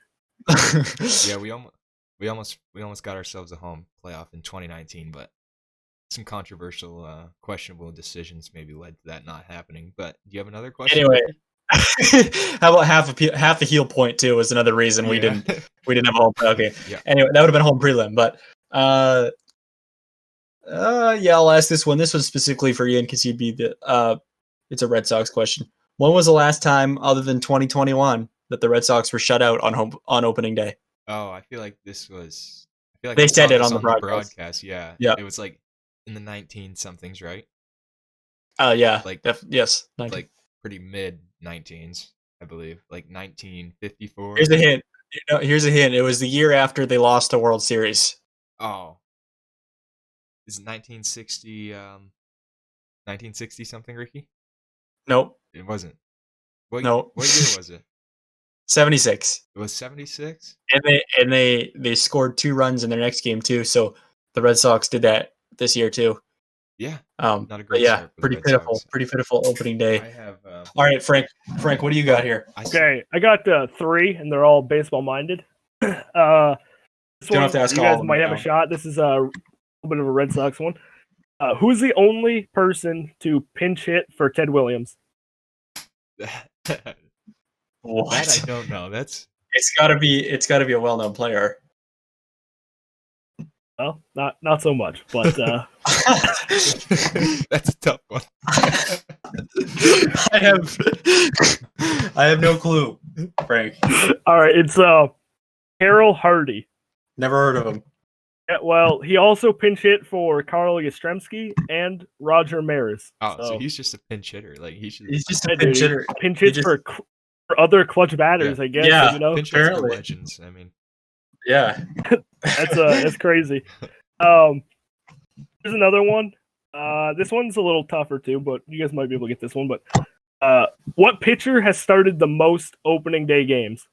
S1: Yeah, we almost got ourselves a home playoff in 2019, but some controversial, questionable decisions maybe led to that not happening. But do you have another question?
S3: Anyway, how about half a heel point too was another reason we didn't have a home. Okay. Yeah. Anyway, that would have been a home prelim, but I'll ask this one. This one's specifically for Ian because it's a Red Sox question. When was the last time, other than 2021, that the Red Sox were shut out on opening day.
S1: Oh, I feel like this was. I feel like
S3: They
S1: I
S3: said
S1: saw
S3: it
S1: this
S3: on the broadcast.
S1: Yeah,
S3: Yeah.
S1: It was like in the 19 somethings, right?
S3: Yeah.
S1: Like
S3: yes. 19.
S1: like pretty mid 19s, I believe, like 1954.
S3: Here's a hint. Here's a hint. It was the year after they lost the World Series.
S1: Oh, is it 1960? 1960 something, Ricky?
S3: Nope.
S1: It wasn't. What year was it?
S3: 76.
S1: It was 76.
S3: And they scored 2 runs in their next game too. So the Red Sox did that this year too.
S1: Yeah.
S3: Not
S1: a great start for the Red Sox.
S3: Pretty pitiful opening day.
S1: I have.
S3: All right, Frank, what do you got here?
S2: Okay, I got 3, and they're all baseball minded. This
S3: Don't have to ask
S2: you
S3: all
S2: guys
S3: of them
S2: might have
S3: now.
S2: a shot. This is a little bit of a Red Sox one. Who's the only person to pinch hit for Ted Williams?
S3: What?
S1: That I don't know. That's
S3: It's got to be a well-known player.
S2: Well, not so much, but
S1: that's a tough one.
S3: I have no clue, Frank.
S2: all right, it's Harold Hardy.
S3: Never heard of him.
S2: Yeah, well, he also pinch hit for Carl Yastrzemski and Roger Maris.
S1: Oh, so he's just a pinch hitter. Like he's
S3: just a pinch hitter.
S2: Pinch hits for other clutch batters, I guess.
S3: Yeah,
S2: you know,
S1: pinch hits for
S3: apparently.
S1: legends. I mean,
S3: Yeah,
S2: that's crazy. Here's another one. This one's a little tougher too, but you guys might be able to get this one. But what pitcher has started the most opening day games?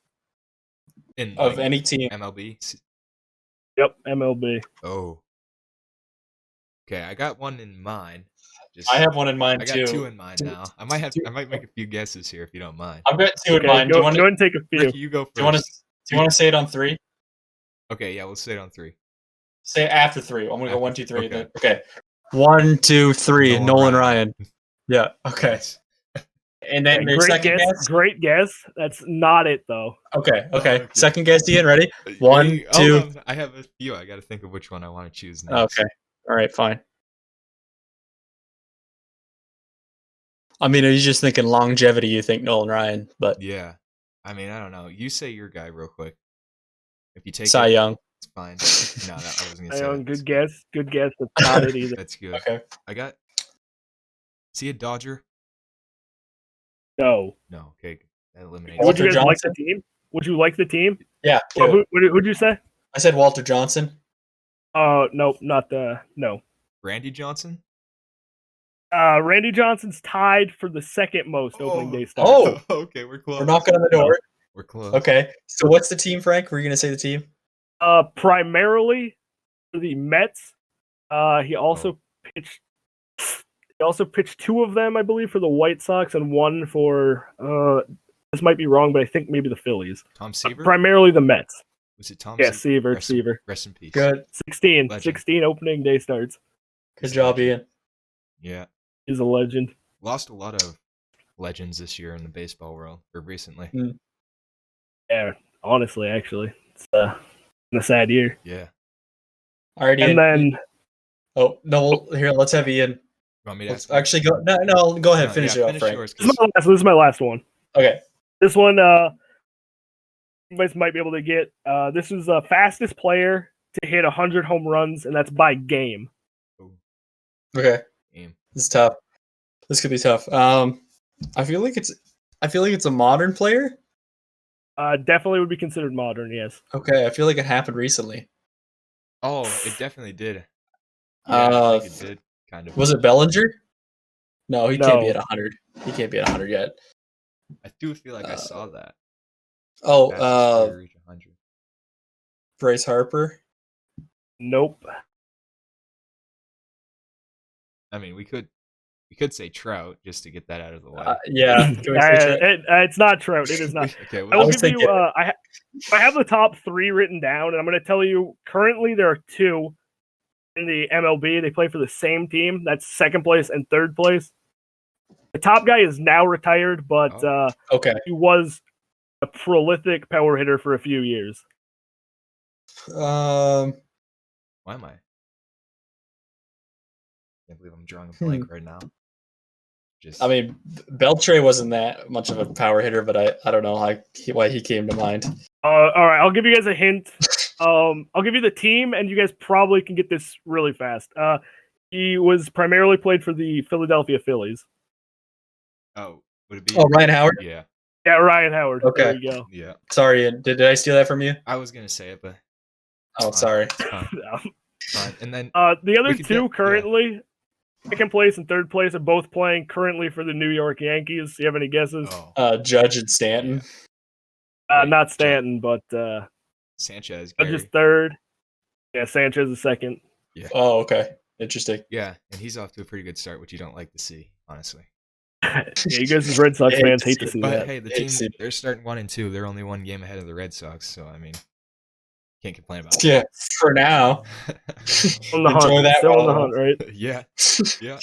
S3: Of any team.
S1: MLB.
S2: Yep, MLB.
S1: Oh. Okay, I got one in mind.
S3: I have one in mind
S1: I got
S3: too.
S1: 2 in mind now. I might make a few guesses here if you don't mind.
S3: I've got 2 in mind.
S2: Go ahead and take a few.
S1: Ricky, you go first.
S3: Do you want to say it on 3?
S1: Okay, yeah, we'll say it on 3.
S3: Say it after 3. I'm gonna go 1, 2, 3.
S1: Okay.
S3: Okay. 1, 2, 3. Nolan Ryan. Yeah. Okay.
S1: Nice.
S3: And then your second guess.
S2: Great guess. That's not it though.
S3: Okay. Second guess, Ian. Ready? 1,
S1: Hey,
S3: 2.
S1: hold on. I have a few. I got to think of which one I want to choose next.
S3: Okay. All right. Fine. I mean, are you just thinking longevity? You think Nolan Ryan, but
S1: Yeah. I mean, I don't know. You say your guy real quick. If you take
S3: Cy
S1: it,
S3: Young.
S1: it's fine. No, I wasn't gonna say that.
S2: Good guess. Good guess. That's not it either.
S1: That's good.
S3: Okay.
S1: I got. See a Dodger?
S2: No.
S1: No. Okay. That eliminates.
S2: Would you
S3: Walter
S2: guys like the
S3: Johnson?
S2: team? Would you like the team?
S3: Yeah.
S2: Well, who'd you say?
S3: I said Walter Johnson.
S2: No, not no.
S1: Randy Johnson?
S2: Randy Johnson's tied for the second most opening day starts.
S3: Oh.
S1: Okay, we're close.
S3: We're knocking on the door.
S1: We're close.
S3: Okay. So what's the team, Frank? Were you gonna say the team?
S2: Primarily for the Mets. He also pitched. He also pitched 2 of them, I believe, for the White Sox and 1 for. This might be wrong, but I think maybe the Phillies.
S1: Tom Seaver?
S2: Primarily the Mets.
S1: Was it Tom
S2: Yeah,
S1: Seaver?
S2: Seaver.
S1: Rest in peace.
S3: Good.
S2: 16.
S1: Legend.
S2: 16 opening day starts.
S3: Good job, Ian.
S1: Yeah.
S2: He's a legend.
S1: Lost a lot of legends this year in the baseball world, or recently.
S2: Yeah, honestly, actually. It's been a sad year.
S1: Yeah.
S3: All right, Ian.
S2: And then.
S3: Oh no! Here, let's have Ian.
S1: You want me to ask?
S3: Actually, go. No. Go ahead.
S1: No,
S3: Finish
S1: yeah,
S3: it off,
S1: finish
S3: Frank.
S1: yours,
S2: This
S1: 'cause-
S2: is my last one.
S3: Okay.
S2: This one, you guys might be able to get. This is the fastest player to hit 100 home runs, and that's by game.
S3: Okay.
S1: Game.
S3: This is tough. This could be tough. I feel like it's a modern player.
S2: Definitely would be considered modern, yes.
S3: Okay. I feel like it happened recently.
S1: Oh, it definitely did. Yeah, I think it did. Kind of.
S3: Was it Bellinger? No, he
S2: No.
S3: can't be at 100. He can't be at 100 yet.
S1: I do feel like I saw that.
S3: Oh,
S1: Fastest player to reach 100.
S3: Bryce Harper.
S2: Nope.
S1: I mean, we could say Trout just to get that out of the way.
S3: Yeah. Can we say Trout?
S2: It's not Trout. It is not.
S1: Okay,
S2: I
S1: well,
S2: will
S3: was
S2: give you.
S3: thinking-
S2: I have the top 3 written down, and I'm going to tell you. Currently, there are 2 in the MLB. They play for the same team. That's second place and third place. The top guy is now retired, but
S3: Okay.
S2: he was a prolific power hitter for a few years.
S1: why am I? Can't believe I'm drawing a blank right now. Just
S3: I mean, Beltre wasn't that much of a power hitter, but I don't know why he came to mind.
S2: All right, I'll give you guys a hint. I'll give you the team, and you guys probably can get this really fast. He was primarily played for the Philadelphia Phillies.
S1: would it be?
S3: Oh, Ryan Howard?
S1: Yeah.
S2: Yeah, Ryan Howard.
S3: Okay.
S2: There you go.
S1: Yeah.
S3: Sorry, did I steal that from you?
S1: I was gonna say it, but
S3: Oh, sorry.
S1: it's fine.
S2: No.
S1: Fine. And then
S2: The other
S1: we could
S2: two
S1: get-
S2: currently, second place and third place, are both playing currently for the New York Yankees. Do you have any guesses?
S3: Judge and Stanton.
S1: Right,
S2: Not Stanton, but
S1: Sanchez.
S2: Judge
S1: Gary.
S2: is third. Yeah, Sanchez is second.
S3: Oh, okay. Interesting.
S1: Yeah, and he's off to a pretty good start, which you don't like to see, honestly.
S2: Yeah, you guys as Red Sox
S3: I hate
S2: fans
S3: to
S2: hate
S3: see
S2: to see
S1: But
S2: that.
S1: hey, the
S3: Hate to
S1: team,
S3: see-
S1: they're starting 1-2. They're only one game ahead of the Red Sox, so I mean, can't complain about
S3: Yeah, for now.
S1: that.
S2: On the
S3: Enjoy
S2: hunt.
S3: that
S2: Still on the
S3: while-
S2: hunt, right?
S1: Yeah. Yeah.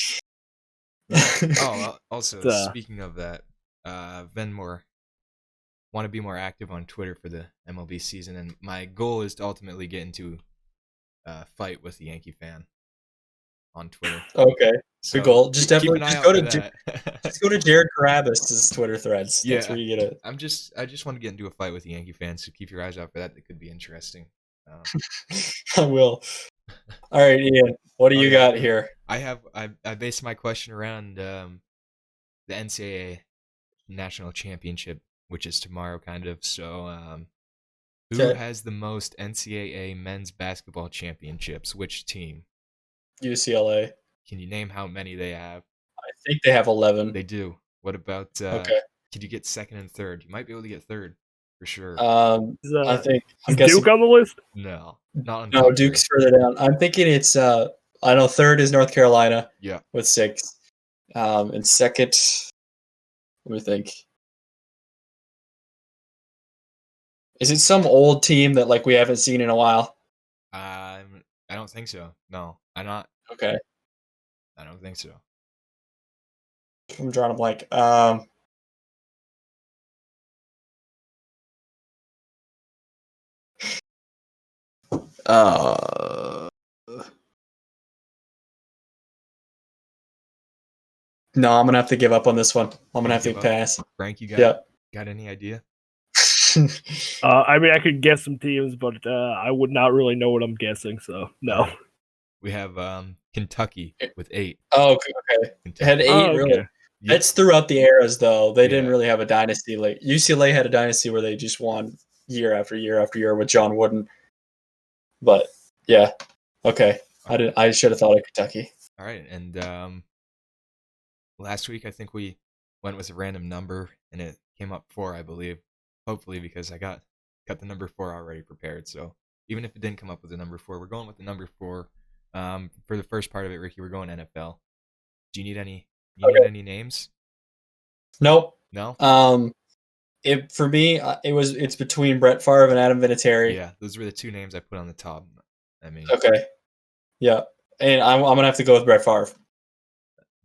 S1: Oh, also, speaking of that, Venmore want to be more active on Twitter for the MLB season, and my goal is to ultimately get into a fight with the Yankee fan on Twitter.
S3: Okay.
S1: So
S3: Good goal. Just
S1: keep
S3: definitely
S1: an eye
S3: just
S1: out
S3: go
S1: for
S3: to
S1: that.
S3: just go to Jared Carabas' Twitter threads. That's
S1: Yeah.
S3: where you get it.
S1: I just want to get into a fight with the Yankee fans, so keep your eyes out for that. That could be interesting.
S3: I will. All right, Ian. What do you
S1: Okay.
S3: got here?
S1: I based my question around the NCAA national championship, which is tomorrow, kind of. So, who
S3: Okay.
S1: has the most NCAA men's basketball championships? Which team?
S3: UCLA.
S1: Can you name how many they have?
S3: I think they have 11.
S1: They do. What about?
S3: Okay.
S1: Could you get second and third? You might be able to get third for sure.
S2: Is,
S3: I think I'm
S2: is
S3: guessing.
S2: Duke on the list?
S1: No, not on
S3: No,
S1: top
S3: Duke's
S1: three.
S3: further down. I'm thinking it's. I know third is North Carolina
S1: Yeah.
S3: with 6. And second, let me think. Is it some old team that like we haven't seen in a while?
S1: I don't think so. No, I'm not.
S3: Okay,
S1: I don't think so.
S3: I'm drawing a blank. No, I'm gonna have to give up on this one. I'm gonna have to
S1: Give up?
S3: pass.
S1: Frank, you
S3: Yeah.
S1: got any idea?
S2: I mean, I could guess some teams, but I would not really know what I'm guessing, so no.
S1: We have Kentucky with 8.
S3: Oh, okay.
S1: Kentucky.
S3: Had 8
S2: Oh,
S3: really.
S2: okay.
S1: Yeah.
S3: That's throughout the eras, though. They didn't
S1: Yeah.
S3: really have a dynasty. Like UCLA had a dynasty where they just won year after year after year with John Wooden. But yeah, okay. I should have thought of Kentucky.
S1: All right, and last week I think we went with a random number, and it came up 4, I believe. Hopefully, because I got the number 4 already prepared. So even if it didn't come up with the number 4, we're going with the number 4. For the first part of it, Ricky, we're going NFL. Do you need any? Need any names?
S3: Nope.
S1: No.
S3: For me, it's between Brett Favre and Adam Vinatieri.
S1: Yeah, those were the 2 names I put on the top. I mean,
S3: Okay. Yeah, and I'm gonna have to go with Brett Favre.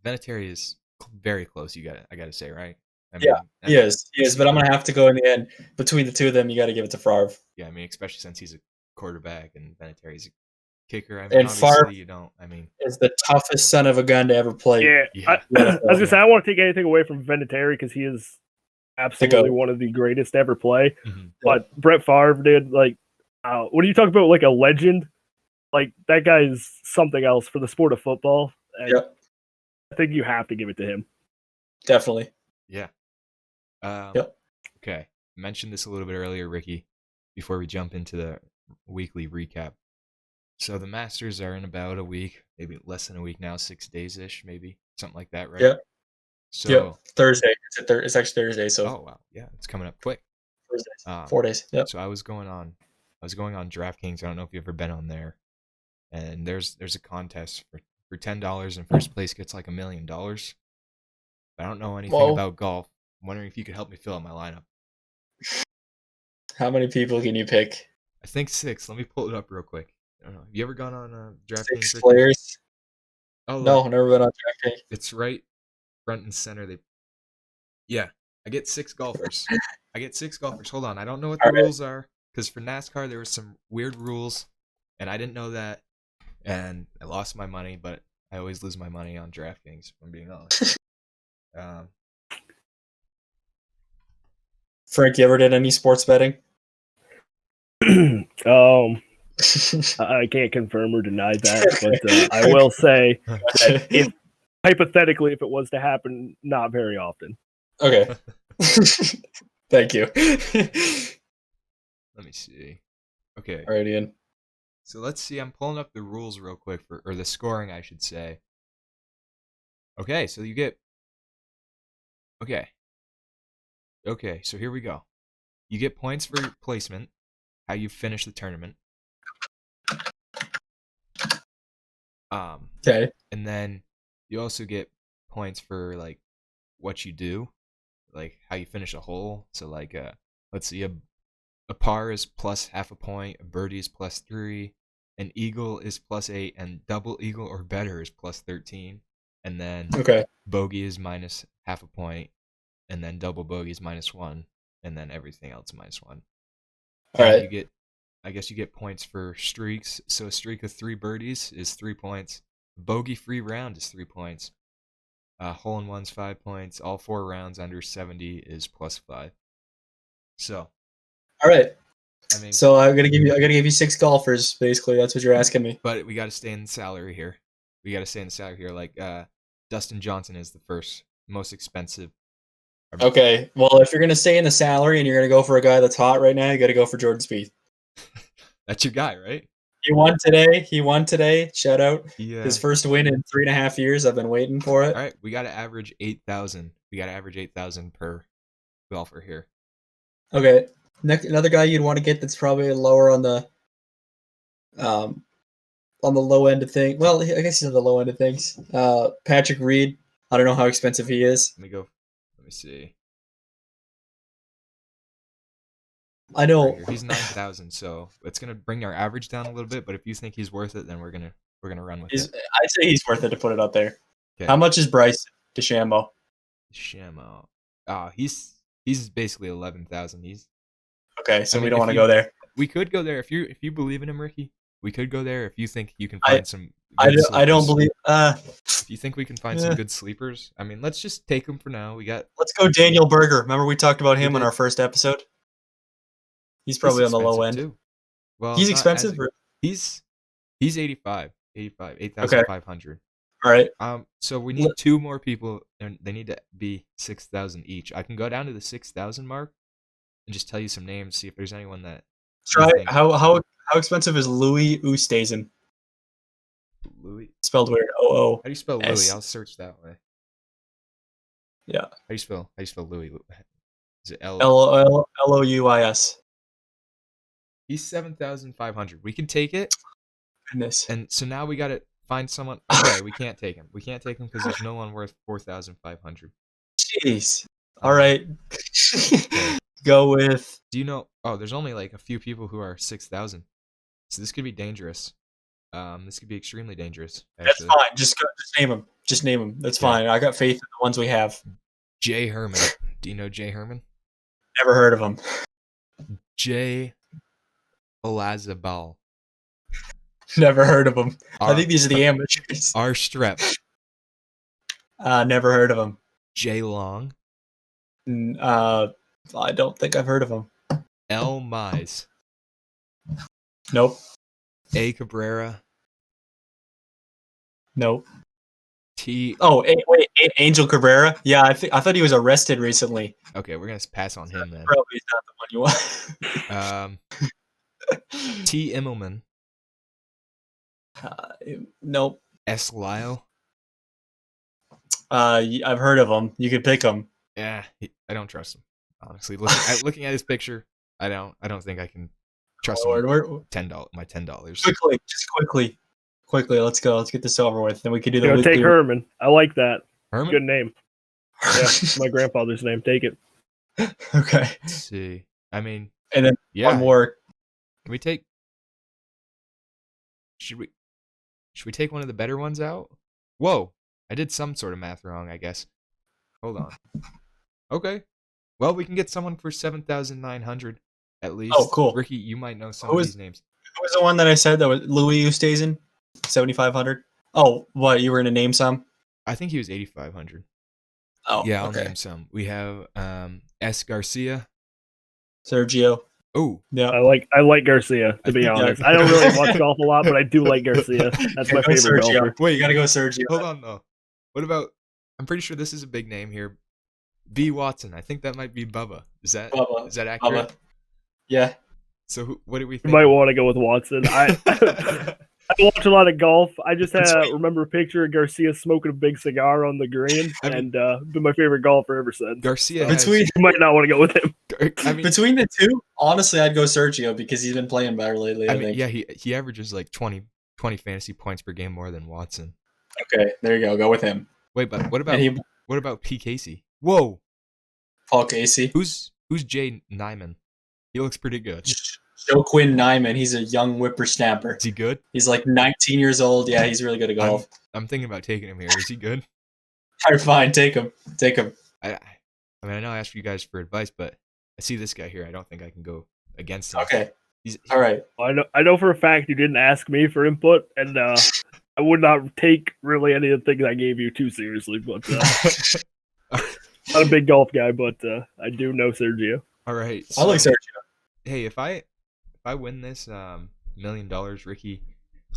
S1: Vinatieri is very close. I got to say, right? I
S3: Yeah,
S1: mean,
S3: He is, but I'm gonna have to go in the end. Between the two of them, you got to give it to Favre.
S1: Yeah, I mean, especially since he's a quarterback and Vinatieri's a kicker. I mean,
S3: And
S1: obviously
S3: Favre
S1: you don't. I mean,
S3: Is the toughest son of a gun to ever play.
S2: Yeah,
S1: Yeah.
S2: I was gonna say I don't want to take anything away from Vinatieri because he is absolutely
S3: goat.
S2: one of the greatest to ever play.
S1: mhm.
S2: But Brett Favre did what are you talking about? Like a legend? Like that guy is something else for the sport of football. And
S3: Yep.
S2: I think you have to give it to him.
S3: Definitely.
S1: Yeah.
S3: Yep.
S1: Okay. I mentioned this a little bit earlier, Ricky, before we jump into the weekly recap. So the Masters are in about a week, maybe less than a week now, 6 days ish, maybe something like that, right?
S3: Yeah.
S1: So,
S3: Yep. Thursday. It's actually Thursday, so
S1: oh wow, yeah, it's coming up quick.
S3: Thursday. 4 days. Yep.
S1: So I was going on DraftKings. I don't know if you've ever been on there, and there's a contest for $10, and first place gets like $1 million. I don't know anything
S3: Whoa.
S1: about golf. I'm wondering if you could help me fill out my lineup.
S3: How many people can you pick?
S1: I think 6. Let me pull it up real quick. I don't know. Have you ever gone on DraftKings?
S3: 6
S1: Ricky?
S3: players?
S1: Oh,
S3: No,
S1: look,
S3: never been on DraftKings.
S1: it's right front and center. Yeah, I get 6 golfers. Hold on, I don't know what the
S3: All right.
S1: rules are because for NASCAR there were some weird rules, and I didn't know that, and I lost my money. But I always lose my money on DraftKings. If I'm being honest.
S3: Frank, you ever did any sports betting?
S2: I can't confirm or deny that, but I will say that if hypothetically, if it was to happen, not very often.
S3: Okay. Thank you.
S1: Let me see. Okay.
S3: All right, Ian.
S1: So let's see. I'm pulling up the rules real quick or the scoring, I should say. Okay, so you get. Okay. Okay, so here we go. You get points for your placement, how you finish the tournament.
S3: Okay.
S1: And then you also get points for like what you do, like how you finish a hole. So like let's see, a par is plus half a point, a birdie is plus 3, an eagle is plus 8, and double eagle or better is plus 13. And then
S3: Okay.
S1: bogey is minus half a point, and then double bogey is minus 1, and then everything else minus 1.
S3: All
S1: And
S3: right.
S1: you get, I guess you get points for streaks. So a streak of 3 birdies is 3 points. Bogey free round is 3 points. Hole in one's 5 points. All 4 rounds under 70 is plus 5. So,
S3: All right.
S1: I mean,
S3: So I gotta give you 6 golfers. Basically, that's what you're asking me.
S1: but we got to stay in the salary here. Like Dustin Johnson is the first most expensive.
S3: Okay. Well, if you're gonna stay in the salary and you're gonna go for a guy that's hot right now, you got to go for Jordan Spieth.
S1: That's your guy, right?
S3: He won today. Shout out.
S1: Yeah.
S3: His first win in 3.5 years. I've been waiting for it.
S1: All right, we got to average 8,000. We got to average 8,000 per golfer here.
S3: Okay. Another guy you'd want to get that's probably lower on the low end of things. Well, I guess he's on the low end of things. Patrick Reed. I don't know how expensive he is.
S1: Let me see.
S3: I know.
S1: Right here. He's 9,000, so it's gonna bring our average down a little bit. But if you think he's worth it, then we're gonna run with it.
S3: I'd say he's worth it to put it out there.
S1: Okay.
S3: How much is Bryce DeChambeau?
S1: Shamo. He's basically 11,000. He's
S3: Okay, so
S1: I
S3: we
S1: mean,
S3: don't
S1: if
S3: want to
S1: you-
S3: go there.
S1: We could go there if you believe in him, Ricky. We could go there if you think you can
S3: I-
S1: find some.
S3: I
S1: good
S3: don't
S1: sleepers.
S3: believe.
S1: If you think we can find
S3: Yeah.
S1: some good sleepers, I mean, let's just take him for now. We got.
S3: Let's go Daniel Berger. Remember we talked about him
S1: We
S3: on
S1: did.
S3: our first episode? He's probably on the low end.
S1: Too. Well,
S3: He's
S1: not
S3: expensive.
S1: He's 8,500.
S3: All right.
S1: So we need 2 more people, and they need to be 6,000 each. I can go down to the 6,000 mark and just tell you some names, see if there's anyone that.
S3: Try
S1: you think-
S3: how expensive is Louis Oosthuizen?
S1: Louis.
S3: Spelled weird.
S1: How do you spell
S3: S.
S1: Louis? I'll search that way.
S3: Yeah.
S1: How do you spell Louis? Is it L?
S3: Louis.
S1: He's 7,500. We can take it,
S3: Goodness.
S1: and so now we got to find someone. Okay, we can't take him. We can't take him because there's no one worth 4,500.
S3: Jeez. All right. Go with.
S1: Do you know? Oh, there's only like a few people who are 6,000. So this could be dangerous. This could be extremely dangerous.
S3: That's
S1: Actually.
S3: fine. Just name him. Just name him. That's
S1: Okay.
S3: fine. I got faith in the ones we have.
S1: Jay Herman. Do you know Jay Herman?
S3: Never heard of him.
S1: Jay Olazabal.
S3: Never heard of him. I
S1: R-
S3: think these are the amateurs.
S1: R. Strep.
S3: Never heard of him.
S1: Jay Long.
S3: I don't think I've heard of him.
S1: L. Mize.
S3: Nope.
S1: A. Cabrera.
S3: Nope.
S1: T.
S3: Oh, wait, Angel Cabrera. Yeah, I thought he was arrested recently.
S1: Okay, we're gonna pass on him then.
S3: Probably not the one you want.
S1: T. Immelman.
S3: Nope.
S1: S. Lyle.
S3: I've heard of him. You could pick him.
S1: Yeah, I don't trust him. Honestly, looking at his picture, I don't think I can trust him. My $10.
S3: Quickly. Let's go. Let's get this over with. Then we can do the
S2: You know,
S3: weekly.
S2: take Herman. I like that.
S1: Herman.
S2: Good name. Yeah, my grandfather's name. Take it.
S3: Okay.
S1: Let's see. I mean,
S3: And then
S1: yeah.
S3: one more.
S1: Can we take? Should we take one of the better ones out? Whoa! I did some sort of math wrong, I guess. Hold on. Okay. Well, we can get someone for 7,900 at least.
S3: Oh, cool.
S1: Ricky, you might know some
S3: Who
S1: of
S3: was-
S1: these names.
S3: Who was the one that I said that was Louis Oosthuizen? 7,500. Oh, what? You were gonna name some?
S1: I think he was 8,500.
S3: Oh,
S1: Yeah, I'll
S3: okay.
S1: name some. We have S. Garcia.
S3: Sergio.
S1: Oh,
S3: Yeah.
S2: I like Garcia,
S1: I
S2: to be
S1: think-
S2: honest. I don't really watch golf a lot, but I do like Garcia. That's my
S3: Go
S2: favorite
S3: Sergio.
S2: golfer.
S3: Wait, you gotta go Sergio.
S1: hold on though. What about? I'm pretty sure this is a big name here. B. Watson. I think that might be Bubba. Is that
S3: Bubba.
S1: is that accurate?
S3: Bubba. Yeah.
S1: So what do we
S2: You
S1: think?
S2: might want to go with Watson. I watch a lot of golf. I just remember a picture of Garcia smoking a big cigar on the green,
S1: I mean-
S2: and been my favorite golfer ever since.
S1: Garcia
S2: So,
S1: has.
S3: Between
S2: you might not want to go with him.
S1: I mean,
S3: between the two, honestly, I'd go Sergio because he's been playing better lately. I think.
S1: yeah, he averages like 20 fantasy points per game more than Watson.
S3: Okay, there you go. Go with him.
S1: Wait, but what about
S3: And
S1: what about P. Casey? Whoa,
S3: Paul Casey.
S1: who's Jay Nyman? He looks pretty good.
S3: Joe Quinn Nyman. He's a young whippersnapper.
S1: Is he good?
S3: He's like 19 years old. Yeah, he's really good at golf.
S1: I'm thinking about taking him here. Is he good?
S3: All right, fine. Take him. Take him.
S1: I mean, I know I asked you guys for advice, but I see this guy here. I don't think I can go against him.
S3: Okay.
S1: He's
S3: All right.
S2: I know for a fact you didn't ask me for input, and I would not take really any of the things I gave you too seriously. But not a big golf guy, but I do know Sergio.
S1: all right.
S3: I like
S1: so-
S3: Sergio.
S1: Hey, if I win this $1 million, Ricky,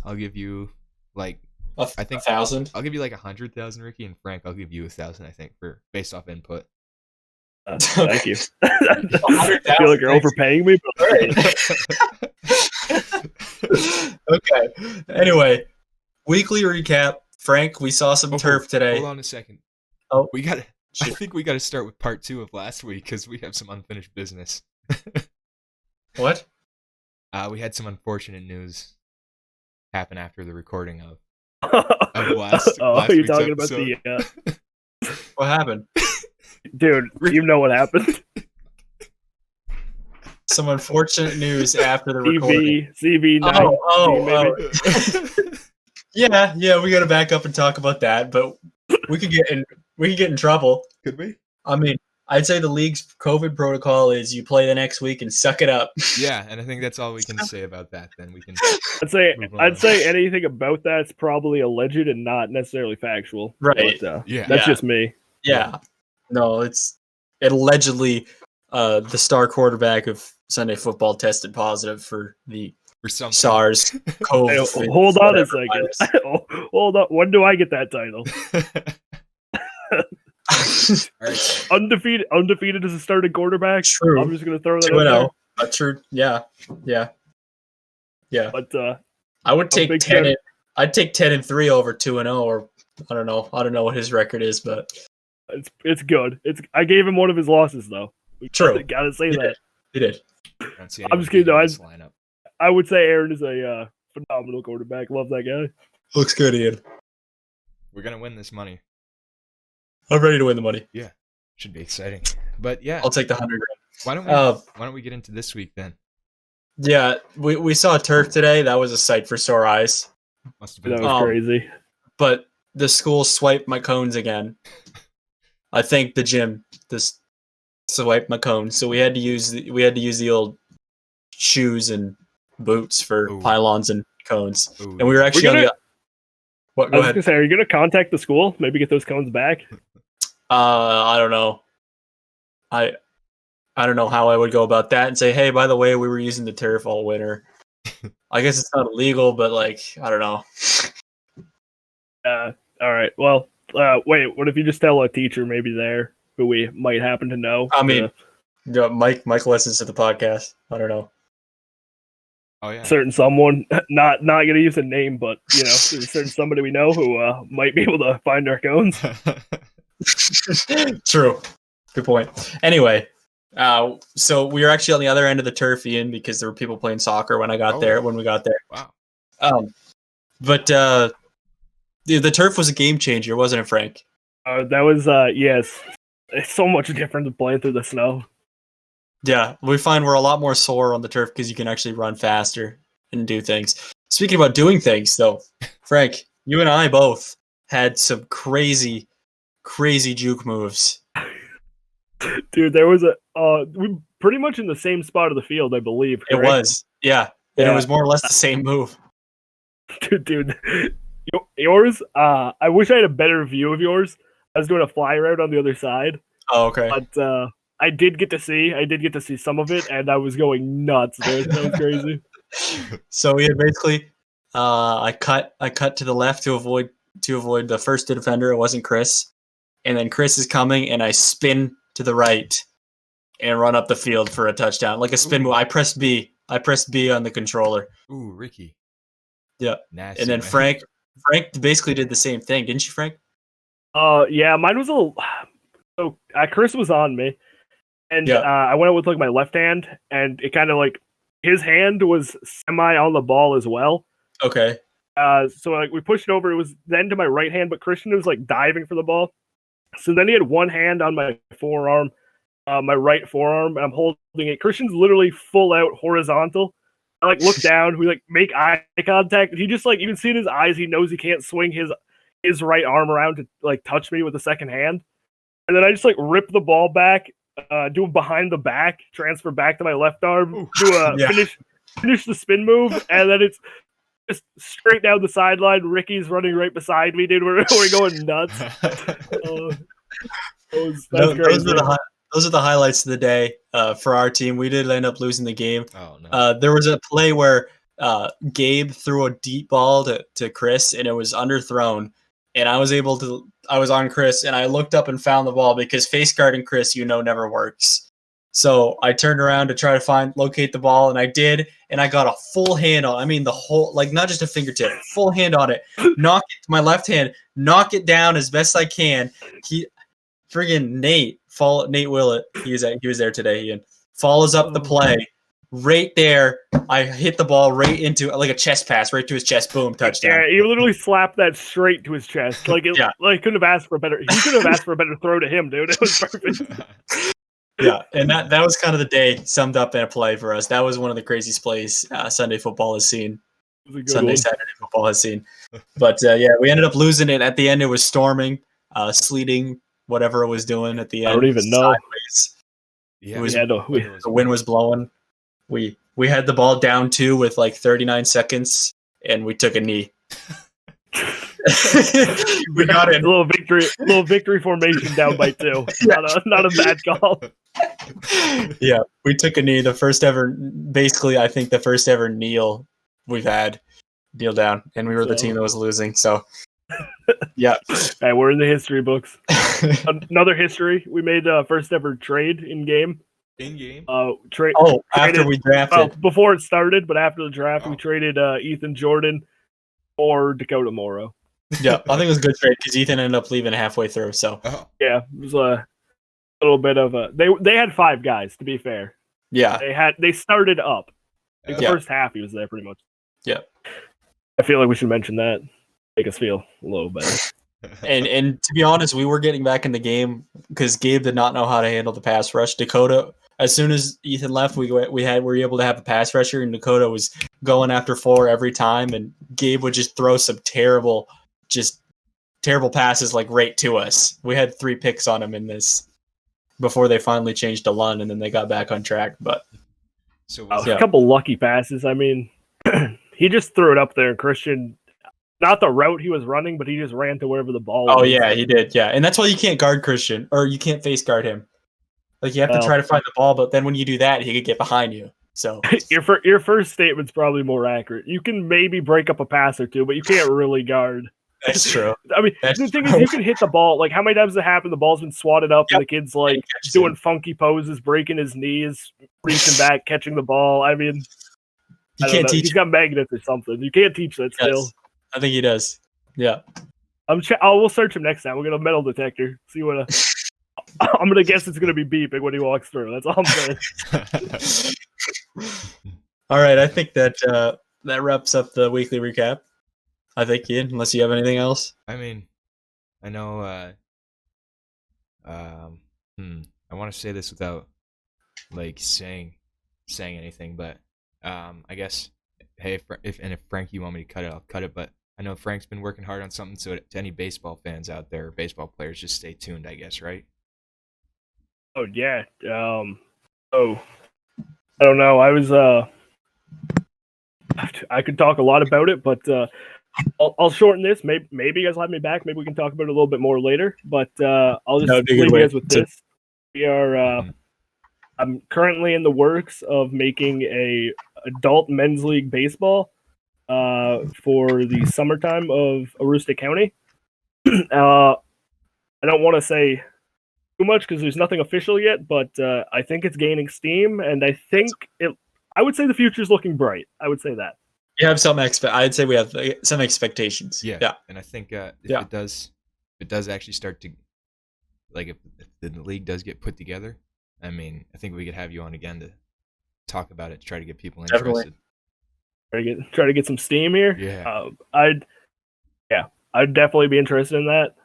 S1: I'll give you like I think
S3: 1,000.
S1: I'll give you like 100,000, Ricky, and Frank, I'll give you 1,000. I think for based off input.
S2: Thank you. I
S3: 100,000,
S2: feel like you're
S3: thanks.
S2: overpaying me. But
S3: Okay. Anyway, weekly recap. Frank, we saw some
S1: Oh,
S3: turf today.
S1: Hold on a second.
S3: Oh.
S1: we got. I think we got to start with part 2 of last week because we have some unfinished business.
S3: What?
S1: We had some unfortunate news happen after the recording of
S2: oh,
S1: last
S2: you're
S1: week's
S2: talking about
S1: episode.
S2: the
S3: What happened?
S2: dude. You know what happened?
S3: Some unfortunate news after the recording.
S2: CV9.
S3: Oh. Yeah, we got to back up and talk about that, but we could get in trouble.
S1: Could we?
S3: I mean, I'd say the league's COVID protocol is you play the next week and suck it up.
S1: Yeah, and I think that's all we can say about that. Then we can. Move on.
S2: I'd say anything about that's probably alleged and not necessarily factual.
S3: Right.
S2: But,
S1: Yeah.
S2: that's
S3: Yeah.
S2: just me.
S3: Yeah. No, it allegedly the star quarterback of Sunday football tested positive for the
S1: For some
S3: SARS CoV.
S2: Hey, hold on a
S3: whatever
S2: second. Hold on. When do I get that title?
S3: virus.
S1: All right.
S2: Undefeated as a starting quarterback.
S3: True.
S2: I'm just gonna throw that
S3: 2-0.
S2: out
S3: True. Yeah.
S2: there. But
S3: I would take
S2: big
S3: 10.
S2: fan.
S3: I'd take 10-3 over 2-0, or I don't know. I don't know what his record is, but
S2: it's good. I gave him one of his losses though.
S3: True.
S2: Gotta say
S3: He
S2: that.
S3: he did.
S1: I don't see
S2: I'm
S1: anyone
S2: just kidding,
S1: beating
S2: though.
S1: this lineup.
S2: I would say Aaron is a phenomenal quarterback. Love that guy.
S3: Looks good, Ian.
S1: We're gonna win this money.
S3: I'm ready to win the money.
S1: Should be exciting. But yeah,
S3: I'll take the 100 grand.
S1: why don't we get into this week then?
S3: Yeah, we saw turf today. That was a sight for sore eyes.
S1: Must have
S2: That
S1: been.
S2: was crazy.
S3: But the school swiped my cones again. I think the gym just swiped my cones, so we had to use the old shoes and boots for
S1: Ooh.
S3: pylons and cones.
S1: Ooh.
S3: And we were actually
S2: We're
S3: on
S2: gonna-
S3: the. What?
S2: I
S3: Go
S2: was
S3: ahead.
S2: gonna say, are you gonna contact the school? Maybe get those cones back.
S3: I don't know. I don't know how I would go about that and say, hey, by the way, we were using the turf all winter. I guess it's not illegal, but like, I don't know.
S2: All right. Well, wait. What if you just tell a teacher maybe there who we might happen to know?
S3: I mean, Yeah, Mike listens to the podcast. I don't know.
S1: Oh yeah.
S2: certain someone, not gonna use a name, but there's a certain somebody we know who might be able to find our cones.
S3: True. Good point. Anyway, so we were actually on the other end of the turf, Ian, because there were people playing soccer when we got there.
S1: Wow.
S3: But the turf was a game changer, wasn't it, Frank?
S2: That was yes. It's so much different than playing through the snow.
S3: Yeah, we find we're a lot more sore on the turf because you can actually run faster and do things. Speaking about doing things, though, Frank, you and I both had some crazy juke moves.
S2: Dude, there was we pretty much in the same spot of the field, I believe.
S3: It
S2: correct?
S3: was, yeah. And
S2: Yeah.
S3: it was more or less the same move.
S2: Dude, yours. I wish I had a better view of yours. I was doing a fly route on the other side,
S3: Oh, okay.
S2: but I did get to see some of it, and I was going nuts, dude. That was crazy.
S3: So we had basically, I cut to the left to avoid the first defender. It wasn't Chris, and then Chris is coming, and I spin to the right and run up the field for a touchdown, like a spin move. I pressed B on the controller.
S1: Ooh, Ricky.
S3: Yeah,
S1: Nasty,
S3: and then
S1: man.
S3: Frank basically did the same thing, didn't you, Frank?
S2: Yeah, mine was a little. So Chris was on me, and
S3: Yeah.
S2: I went out with like my left hand, and it kind of like his hand was semi on the ball as well.
S3: Okay.
S2: So like we pushed it over. It was then to my right hand, but Christian was like diving for the ball. So then he had one hand on my forearm, my right forearm, and I'm holding it. Christian's literally full out horizontal. I like look down, we like make eye contact, and he just like you can see in his eyes, he knows he can't swing his right arm around to like touch me with the second hand. And then I just like rip the ball back, do a behind the back, transfer back to my left arm, do a finish the spin move, and then it's just straight down the sideline. Ricky's running right beside me, dude. We're going nuts.
S3: Those are the highlights of the day for our team. We did end up losing the game.
S1: Oh no.
S3: There was a play where Gabe threw a deep ball to Chris, and it was underthrown. And I was on Chris, and I looked up and found the ball because face guarding Chris, never works. So I turned around to try to locate the ball, and I did, and I got a full hand on. I mean, the whole, like, not just a fingertip, full hand on it. Knock it to my left hand, knock it down as best I can. Friggin' Nate Willett, he was there today. Ian follows up the play. Right there, I hit the ball right into like a chest pass, right to his chest. Boom, touchdown.
S2: Yeah, he literally slapped that straight to his chest. Like, like couldn't have asked for a better. He could have asked for a better throw to him, dude. It was perfect.
S3: Yeah, and that was kind of the day summed up in a play for us. That was one of the craziest plays Sunday football has seen. Saturday football has seen. But yeah, we ended up losing it. At the end, it was storming, sleeting, whatever it was doing at the end.
S2: I don't even know.
S3: Sideways.
S1: Yeah,
S3: it was, the wind was blowing. We had the ball down 2 with like 39 seconds, and we took a knee. We got it.
S2: A little victory formation down by 2. Not a bad call.
S3: Yeah, we took a knee. The first ever kneel we've had, kneel down, and we were the team that was losing. So, yeah.
S2: Hey, we're in the history books. Another history. We made first ever trade in game.
S1: In-game?
S3: After we drafted.
S2: Well, before it started, but after the draft, we traded Ethan Jordan or Dakota Morrow.
S3: Yeah, I think it was a good trade because Ethan ended up leaving halfway through. So
S2: yeah, it was a little bit of a. They had 5 guys, to be fair.
S3: Yeah,
S2: they started up. Like the first half, he was there pretty much.
S3: Yeah,
S2: I feel like we should mention that. Make us feel a little better.
S3: And to be honest, we were getting back in the game because Gabe did not know how to handle the pass rush. Dakota, as soon as Ethan left, we were able to have a pass rusher, and Dakota was going after 4 every time, and Gabe would just throw some terrible passes like right to us. We had 3 picks on him in this before they finally changed to Lund, and then they got back on track. But
S2: a couple lucky passes. I mean, he just threw it up there, and Christian. Not the route he was running, but he just ran to wherever the ball was.
S3: Oh, yeah, he did, yeah. And that's why you can't guard Christian, or you can't face guard him. Like, you have to try to find the ball, but then when you do that, he could get behind you. So
S2: your first statement's probably more accurate. You can maybe break up a pass or 2, but you can't really guard.
S3: That's true.
S2: I mean, the thing is, you can hit the ball. Like, how many times has it happened? The ball's been swatted up, and the kid's, like, doing funky poses, breaking his knees, reaching back, catching the ball. I mean,
S3: you can't teach.
S2: He's got magnets or something. You can't teach that still.
S3: I think he does. Yeah.
S2: We'll search him next time. We're gonna metal detector. See what. I'm gonna guess it's gonna be beeping when he walks through. That's all I'm saying.
S3: All right, I think that wraps up the weekly recap. I think, Ian, unless you have anything else.
S1: I mean, I know. I want to say this without like saying anything, but I guess. Hey, if Frank, you want me to cut it, I'll cut it. But I know Frank's been working hard on something. So to any baseball fans out there, baseball players, just stay tuned, I guess, right?
S2: Oh yeah. I don't know. I could talk a lot about it, but I'll shorten this. Maybe you guys will have me back. Maybe we can talk about it a little bit more later. But I'll just
S3: That would be a good
S2: leave you
S3: way
S2: guys with this. We are.
S1: Mhm.
S2: I'm currently in the works of making a adult men's league baseball for the summertime of Aroostook County. I don't want to say too much because there's nothing official yet, but I think it's gaining steam, and I think it. I would say the future's looking bright. I would say that.
S3: You have some I'd say we have some expectations.
S1: Yeah. And I think if
S3: Yeah.
S1: it does actually start to, like, if the league does get put together, I mean, I think we could have you on again to talk about it, to try to get people
S3: Definitely.
S1: interested.
S2: Try to get some steam here.
S1: Yeah.
S2: I'd definitely be interested in that.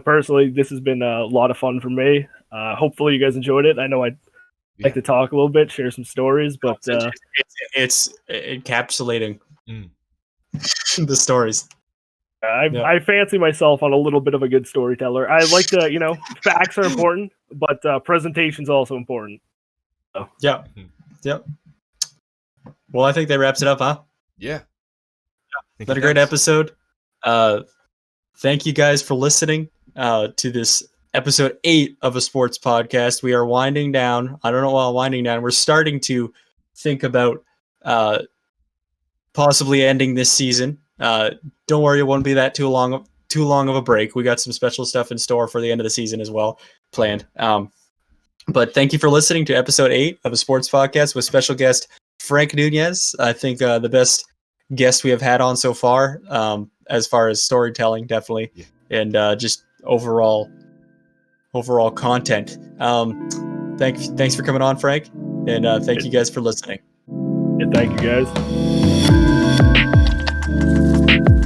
S2: Personally, this has been a lot of fun for me. Hopefully, you guys enjoyed it. I know I'd like to talk a little bit, share some stories, but
S3: It's encapsulating
S1: Mm.
S3: the stories.
S2: I fancy myself on a little bit of a good storyteller. I like to, facts are important, but presentation's also important.
S3: Yeah.
S1: Mhm.
S3: Yep. Well, I think that wraps it up, huh?
S1: Yeah. Think
S3: Been a
S1: it
S3: great
S1: does.
S3: episode. Thank you guys for listening to this episode 8 of a sports podcast. We are winding down. I don't know while winding down. We're starting to think about possibly ending this season. Don't worry, it won't be that too long of a break. We got some special stuff in store for the end of the season as well planned. But thank you for listening to episode 8 of a sports podcast with special guest Frank Nunez. I think the best guest we have had on so far, as far as storytelling, definitely, and just overall content. Thanks for coming on, Frank, and thank you guys for listening.
S2: Yeah, thank you guys.